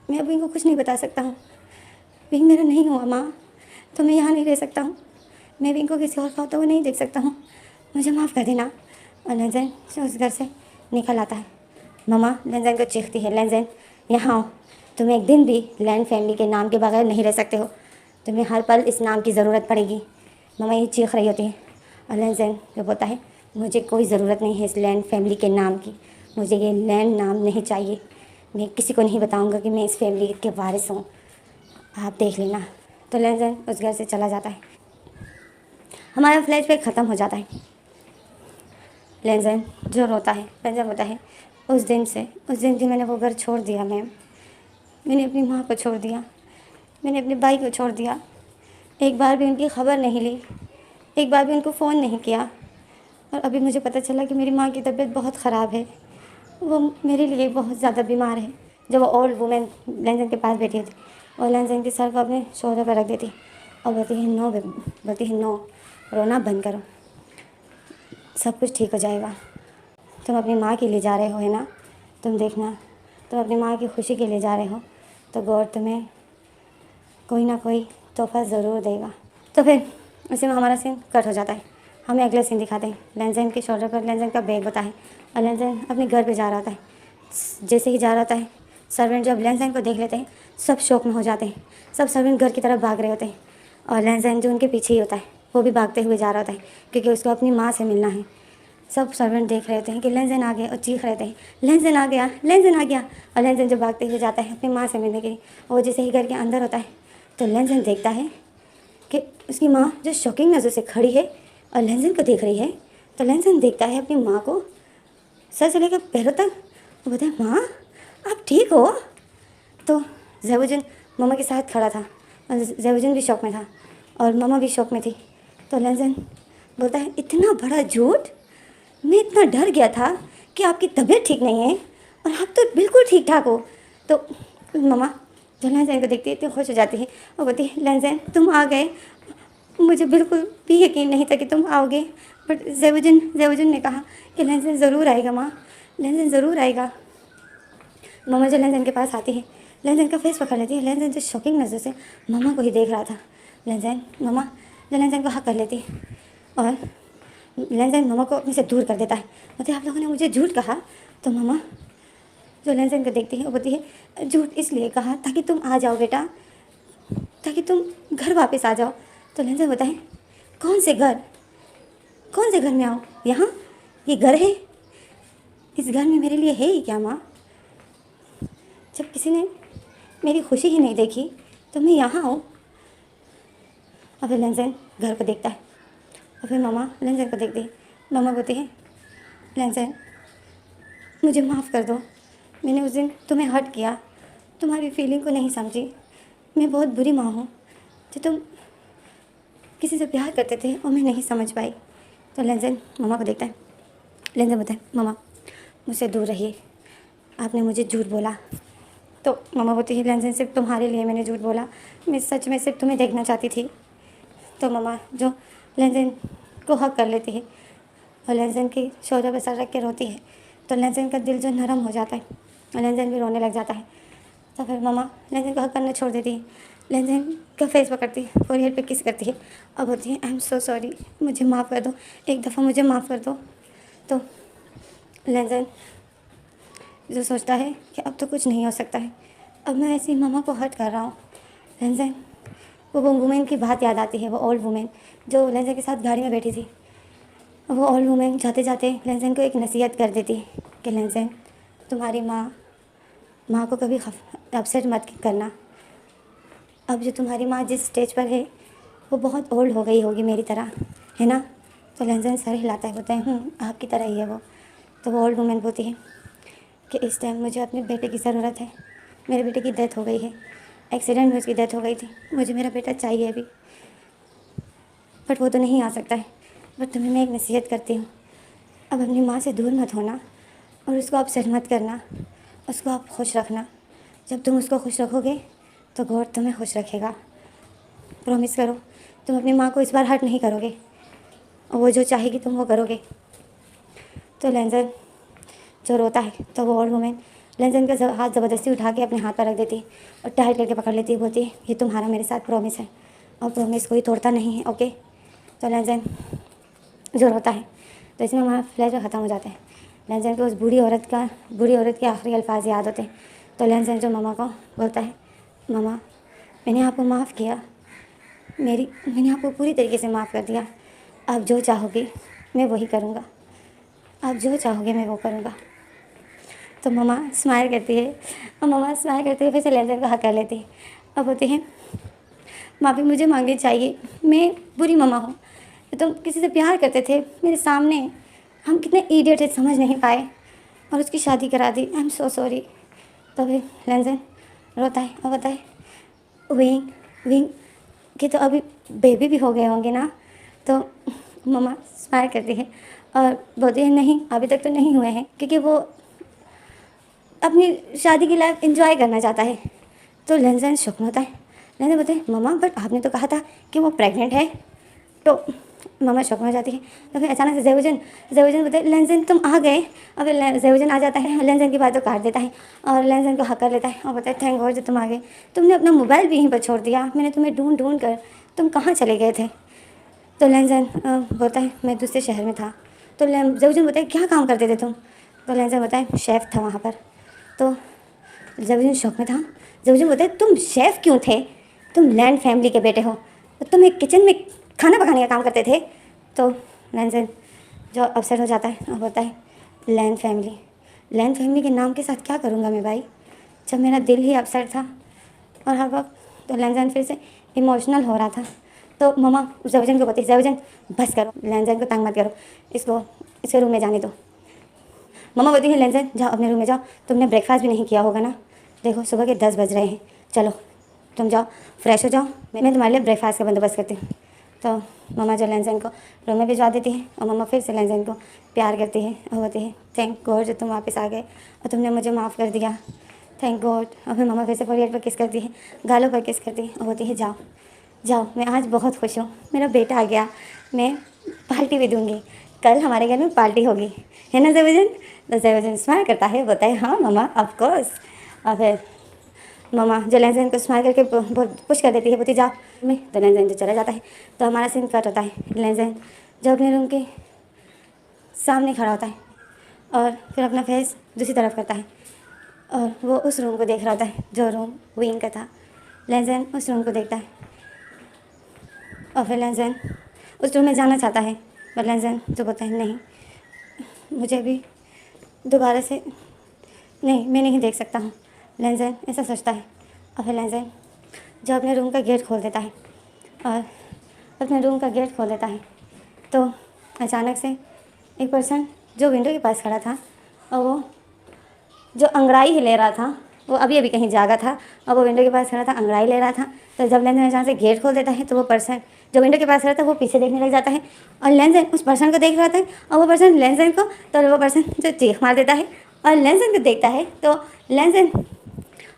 मैं अब विंग को कुछ नहीं बता सकता हूँ। विंग मेरा नहीं हुआ माँ, तो मैं यहाँ नहीं रह सकता हूँ। मैं विंग को किसी और का होता हुआ नहीं देख सकता हूँ, मुझे माफ़ कर देना। और लैंजन उस घर से निकल आता है। मम्मा लैंजन को चीखती है, लैंजन यहाँ आओ, तुम्हें एक दिन भी लैंड फैमिली के नाम के बगैर नहीं रह सकते हो, तुम्हें हर पल इस नाम की ज़रूरत पड़ेगी। मम्मा ये चीख रही होती है और लैंजन जो बोलता है, मुझे कोई ज़रूरत नहीं है इस लैंड फैमिली के नाम की, मुझे ये लैंड नाम नहीं चाहिए, मैं किसी को नहीं बताऊँगा कि मैं इस फैमिली के वारिस हूँ, आप देख लेना। तो लैंजन उस घर से चला जाता है। हमारा फ्लैशबैक ख़त्म हो जाता है। लैंजन जो रोता है, लैंजन होता है, उस दिन से मैंने वो घर छोड़ दिया मैम, मैंने अपनी माँ को छोड़ दिया, मैंने अपने भाई को छोड़ दिया, एक बार भी उनकी खबर नहीं ली, एक बार भी उनको फ़ोन नहीं किया। और अभी मुझे पता चला कि मेरी माँ की तबीयत बहुत ख़राब है, वो मेरे लिए बहुत ज़्यादा बीमार है। जब वो ओल्ड वुमेन लेंजन के पास बैठी थी और लेंजन के सर को अपने शोल्डर पर रख देती और बोलती है नो बोलती है नो, रोना बंद करो, सब कुछ ठीक हो जाएगा। तुम अपनी माँ के लिए जा रहे हो है ना, तुम देखना, तुम अपनी माँ की खुशी के लिए जा रहे हो तो गॉड तुम्हें कोई ना कोई तोहफा ज़रूर देगा। तो फिर उसी में हमारा सीन कट हो जाता है। हमें अगला सीन दिखाते हैं, लेंजन के शोल्डर पर लेंजन का बैग होता है और लेंजन अपने घर पे जा रहा होता है। जैसे ही जा रहा होता है, सर्वेंट जब लेंजन को देख लेते हैं सब शौक में हो जाते हैं, सब सर्वेंट घर की तरफ भाग रहे होते हैं और लेंजन जो उनके पीछे ही होता है वो भी भागते हुए जा रहा होता है क्योंकि उसको अपनी माँ से मिलना है। सब सर्वेंट देख रहे होते हैं कि लेंजन आ गया और चीख रहे थे लेंजन आ गया, लेंजन आ गया। और लेंजन जब भागते हुए जाता है अपनी माँ से मिलने के लिए, वो जैसे ही घर के अंदर होता है तो लेंजन देखता है कि उसकी माँ जो शॉकिंग नज़र से खड़ी है और लेंजन को देख रही है। तो लेंजन देखता है अपनी माँ को सर से लेकर पैरों तक, वो बोलता है माँ आप ठीक हो। तो ज़ैबुद्दीन मम्मा के साथ खड़ा था और ज़ैबुद्दीन भी शौक में था और मम्मा भी शौक में थी। तो लेंजन बोलता है इतना बड़ा झूठ, मैं इतना डर गया था कि आपकी तबीयत ठीक नहीं है और आप तो बिल्कुल ठीक ठाक हो। तो मम्मा जो लेंजन को देखती है इतनी खुश हो जाती है और बोलती है लेंजन तुम आ गए, मुझे बिल्कुल भी यकीन नहीं था कि तुम आओगे। बट ज़ैबुद्दीन ने कहा कि लेंजन ज़रूर आएगा माँ, लेंजन ज़रूर आएगा। मम्मा जो लेंजन के पास आती है, लेंजन का फेस पकड़ लेती है। लेंजन जो शॉकिंग नज़र से मम्मा को ही देख रहा था, मम्मा जो लेंजन को हक कर लेती है और लेंजन मम्मा को अपने से दूर कर देता है। बोलते आप लोगों ने मुझे झूठ कहा। तो मम्मा जो लेंजन को देखती है वो बोलती है झूठ इसलिए कहा ताकि तुम आ जाओ बेटा, ताकि तुम घर वापस आ जाओ। तो लेंजन बोलता है कौन से घर में आऊँ, यहाँ ये घर है, इस घर में मेरे लिए है ही क्या माँ, जब किसी ने मेरी खुशी ही नहीं देखी तो मैं यहाँ हूँ। और फिर लेंजन घर को देखता है और फिर मम्मा लेंजन को देखती है। मम्मा बोलती है लेंजन मुझे माफ़ कर दो, मैंने उस दिन तुम्हें हर्ट किया, तुम्हारी फीलिंग को नहीं समझी, मैं बहुत बुरी माँ हूँ, जो तुम किसी से प्यार करते थे और मैं नहीं समझ पाई। तो लेंजन मम्मा को देखता है। लेंजन बोलता है मम्मा मुझसे दूर रहिए, आपने मुझे झूठ बोला। तो मम्मा बोलती है लेंजन सिर्फ तुम्हारे लिए मैंने झूठ बोला, मैं सच में सिर्फ तुम्हें देखना चाहती थी। तो मम्मा जो लेंजन को हक कर लेती है और लेंजन की शोल्डर पर सर रख के रोती है। तो लेंजन का दिल जो नरम हो जाता है और लेंजन भी रोने लग जाता है। तो फिर मम्मा लेंजन को हक करना छोड़ देती है, लेंजन का फेस पकड़ती है, फोरहेड पे किस करती है और बोलती है आई एम सो सॉरी, मुझे माफ़ कर दो, एक दफ़ा मुझे माफ़ कर दो। तो लेंजन जो सोचता है कि अब तो कुछ नहीं हो सकता है, अब मैं ऐसी मम्मा को हर्ट कर रहा हूँ। लेंजन वो वुमेन की बात याद आती है, वो ओल्ड वुमेन जो लेंजन के साथ गाड़ी में बैठी थी। वो ओल्ड वुमेन जाते जाते लेंजन को एक नसीहत कर देती है कि लेंजन तुम्हारी माँ को कभी अपसेट मत करना, अब जो तुम्हारी माँ जिस स्टेज पर है वो बहुत ओल्ड हो गई होगी मेरी तरह, है ना। तो लेंजन सर हिलाता है, बोलता है आपकी तरह ही है वो। तो वो ओल्ड वुमेन बोलती है कि इस टाइम मुझे अपने बेटे की ज़रूरत है, मेरे बेटे की डेथ हो गई है, एक्सीडेंट में उसकी डेथ हो गई थी, मुझे मेरा बेटा चाहिए अभी, बट वो तो नहीं आ सकता है। बट तुम्हें मैं एक नसीहत करती हूँ, अब अपनी माँ से दूर मत होना और उसको अपसेट मत करना, उसको आप खुश रखना। जब तुम उसको खुश रखोगे तो गॉड तुम्हें खुश रखेगा। प्रॉमिस करो तुम अपनी माँ को इस बार हर्ट नहीं करोगे और वो जो चाहेगी तुम वो करोगे। तो लेंजन जो रोता है तो वो ओल्ड वुमेन लेंजन का हाथ ज़बरदस्ती उठा के अपने हाथ पर रख देती है और टाइट करके पकड़ लेती है, बोलती है ये तुम्हारा मेरे साथ प्रॉमिस है और प्रॉमिस कोई तोड़ता नहीं है, ओके। तो लेंजन जो रोता है तो इसमें हमारा फ्लैश ख़त्म हो जाता है। लेंजन को उस बूढ़ी औरत के आखिरी अल्फाज याद होते हैं। तो लेंजन जो मम्मा को बोलता है मम्मा मैंने आपको माफ़ किया, मैंने आपको पूरी तरीके से माफ़ कर दिया, आप जो चाहोगे मैं वही करूँगा, आप जो चाहोगे मैं वो करूँगा। तो मम्मा स्माइल करती है और मम्मा स्माइल करती है फिर से लेंजन को हक कर लेती है और बोलती है माफ़ी मुझे मांगनी चाहिए, मैं बुरी मम्मा हूँ, तुम किसी से प्यार करते थे मेरे सामने, हम कितने इडियट थे समझ नहीं पाए और उसकी शादी करा दी, आई एम सो सॉरी। तो फिर लेंजन रोता है और बताए विंग विंग कि तो अभी बेबी भी हो गए होंगे ना। तो मम्मा स्माइल करती है और बोलती है नहीं अभी तक तो नहीं हुए हैं, क्योंकि वो अपनी शादी की लाइफ एंजॉय करना चाहता है। तो लेंजन शौक में होता है। लेंजन बोलते हैं मम्मा बट आपने तो कहा था कि वो प्रेग्नेंट है। तो मम्मा शौक में हो जाती है। तो फिर अचानक से जेवुजन जेवुजन बोलते हैं लेंजन तुम आ गए। अब जेवुजन आ जाता है, लेंजन की बात तो काट देता है और लेंजन को हक कर लेता है और बोलता है थैंक गॉड जो तुम आ गए। तुमने अपना मोबाइल भी यहीं पर छोड़ दिया, मैंने तुम्हें ढूंढ ढूंढ कर तुम कहाँ चले गए थे। तो लेंजन बोलता है मैं दूसरे शहर में था। तो जेवुजन बोलता है क्या काम करते थे तुम। तो लेंजन बोलता है शेफ़ था वहाँ पर। तो जेवुजन शौक में था। जेवुजन बोलते हैं तुम शेफ़ क्यों थे, तुम लैंड फैमिली के बेटे हो, तो तुम एक किचन में खाना पकाने का काम करते थे। तो लेंजन जो अपसेट हो जाता है और बोलता है लैंड फैमिली के नाम के साथ क्या करूँगा मैं भाई, जब मेरा दिल ही अपसेट था और हर वक्त। तो लेंजन फिर से इमोशनल हो रहा था। तो मम्मा जेवुजन को बोलती है जेवुजन बस करो, लेंजन को तंग मत करो, इसके रूम में जाने दो। मम्मा बोलती है लेंजन जाओ अपने रूम में जाओ, तुमने ब्रेकफास्ट भी नहीं किया होगा ना, देखो सुबह के 10 बज रहे हैं, चलो तुम जाओ फ्रेश हो जाओ, मैं तुम्हारे लिए ब्रेकफास्ट का बंदोबस्त करती हूँ। तो मम्मा जो लेंजन को रूम में भिजवा देती है और मम्मा फिर से लेंजन को प्यार करती है और बोलती है थैंक गॉड जो तुम वापस आ गए और तुमने मुझे माफ़ कर दिया, थैंक गॉड। और फिर मम्मा फिर से फोरहेड पर किस करती है, गालों पर किस करती है और बोलती है जाओ जाओ, मैं आज बहुत खुश हूँ, मेरा बेटा आ गया, मैं पार्टी भी दूँगी, कल हमारे घर में पार्टी होगी, है ना जेवुजन। तो जेवुजन स्माइल करता है, बोलता है हाँ मम्मा ऑफ कोर्स। और फिर मम्मा जो लेंजन को स्माइल करके पुश कर देती है, बोलती जा मैं। तो लेंजन जो चला जाता है। तो हमारा सीन कट होता है, लेंजन जो अपने रूम के सामने खड़ा होता है और फिर अपना फेस दूसरी तरफ करता है और वो उस रूम को देख रहा होता है जो रूम विंग का था। लेंजन उस रूम को देखता है और फिर लेंजन उस रूम में जाना चाहता है, पर लेंजन जो बोलता है नहीं मुझे अभी दोबारा से नहीं, मैं नहीं देख सकता हूँ। लेंजन ऐसा सोचता है और फिर लेंजन जो अपने रूम का गेट खोल देता है और अपने रूम का गेट खोल देता है। तो अचानक से एक पर्सन जो विंडो के पास खड़ा था और वो जो अंगड़ाई ही ले रहा था, वो अभी अभी कहीं जागा था और वो विंडो के पास खड़ा था, अंगड़ाई ले रहा था। तो जब लेंजन अचानक से गेट खोल देता है तो वो पर्सन जो विंडो के पास खड़ा था वो पीछे देखने लग जाता है और लेंजन उस पर्सन को देख रहा था और वो पर्सन लेंजन को, तो वो पर्सन जो चीख मार देता है और लेंजन को देखता है। तो लेंजन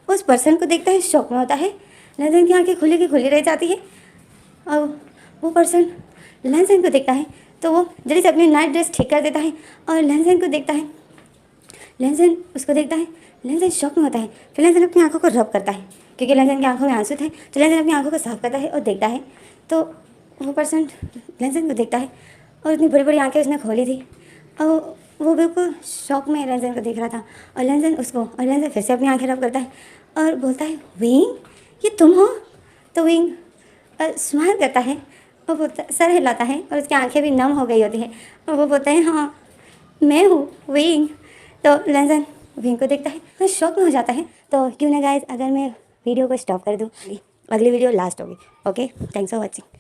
उस पर्सन को देखता है, शौक में होता है, लेंजन की आंखें खुली की खुली रह जाती है और वो पर्सन लेंजन को देखता है तो वो जल्दी से अपनी नाइट ड्रेस ठीक कर देता है और लेंजन को देखता है। लेंजन उसको देखता है, लेंजन शॉक में होता है। फिर लेंजन अपनी आंखों को रब करता है क्योंकि लेंजन की आंखों में आंसू थे, तो लेंजन अपनी आंखों को साफ करता है और देखता है। तो वो पर्सन लेंजन को देखता है और इतनी बड़ी बड़ी आंखें उसने खोली थी और वो बिल्कुल शॉक में लेंजन को देख रहा था और लेंजन उसको, और लेंजन फिर से अपनी आंखें रब करता है और बोलता है विंग ये तुम हो। तो विंग स्माइल करता है और बोलता, सर हिलाता है और उसकी आंखें भी नम हो गई होती है और वो बोलता है हाँ मैं हूँ विंग। तो लेंजन विंग को देखता है और शॉक में हो जाता है। तो क्यों ना गाइस अगर मैं वीडियो को स्टॉप कर दूँ, अगली वीडियो लास्ट होगी। Okay, thanks for watching.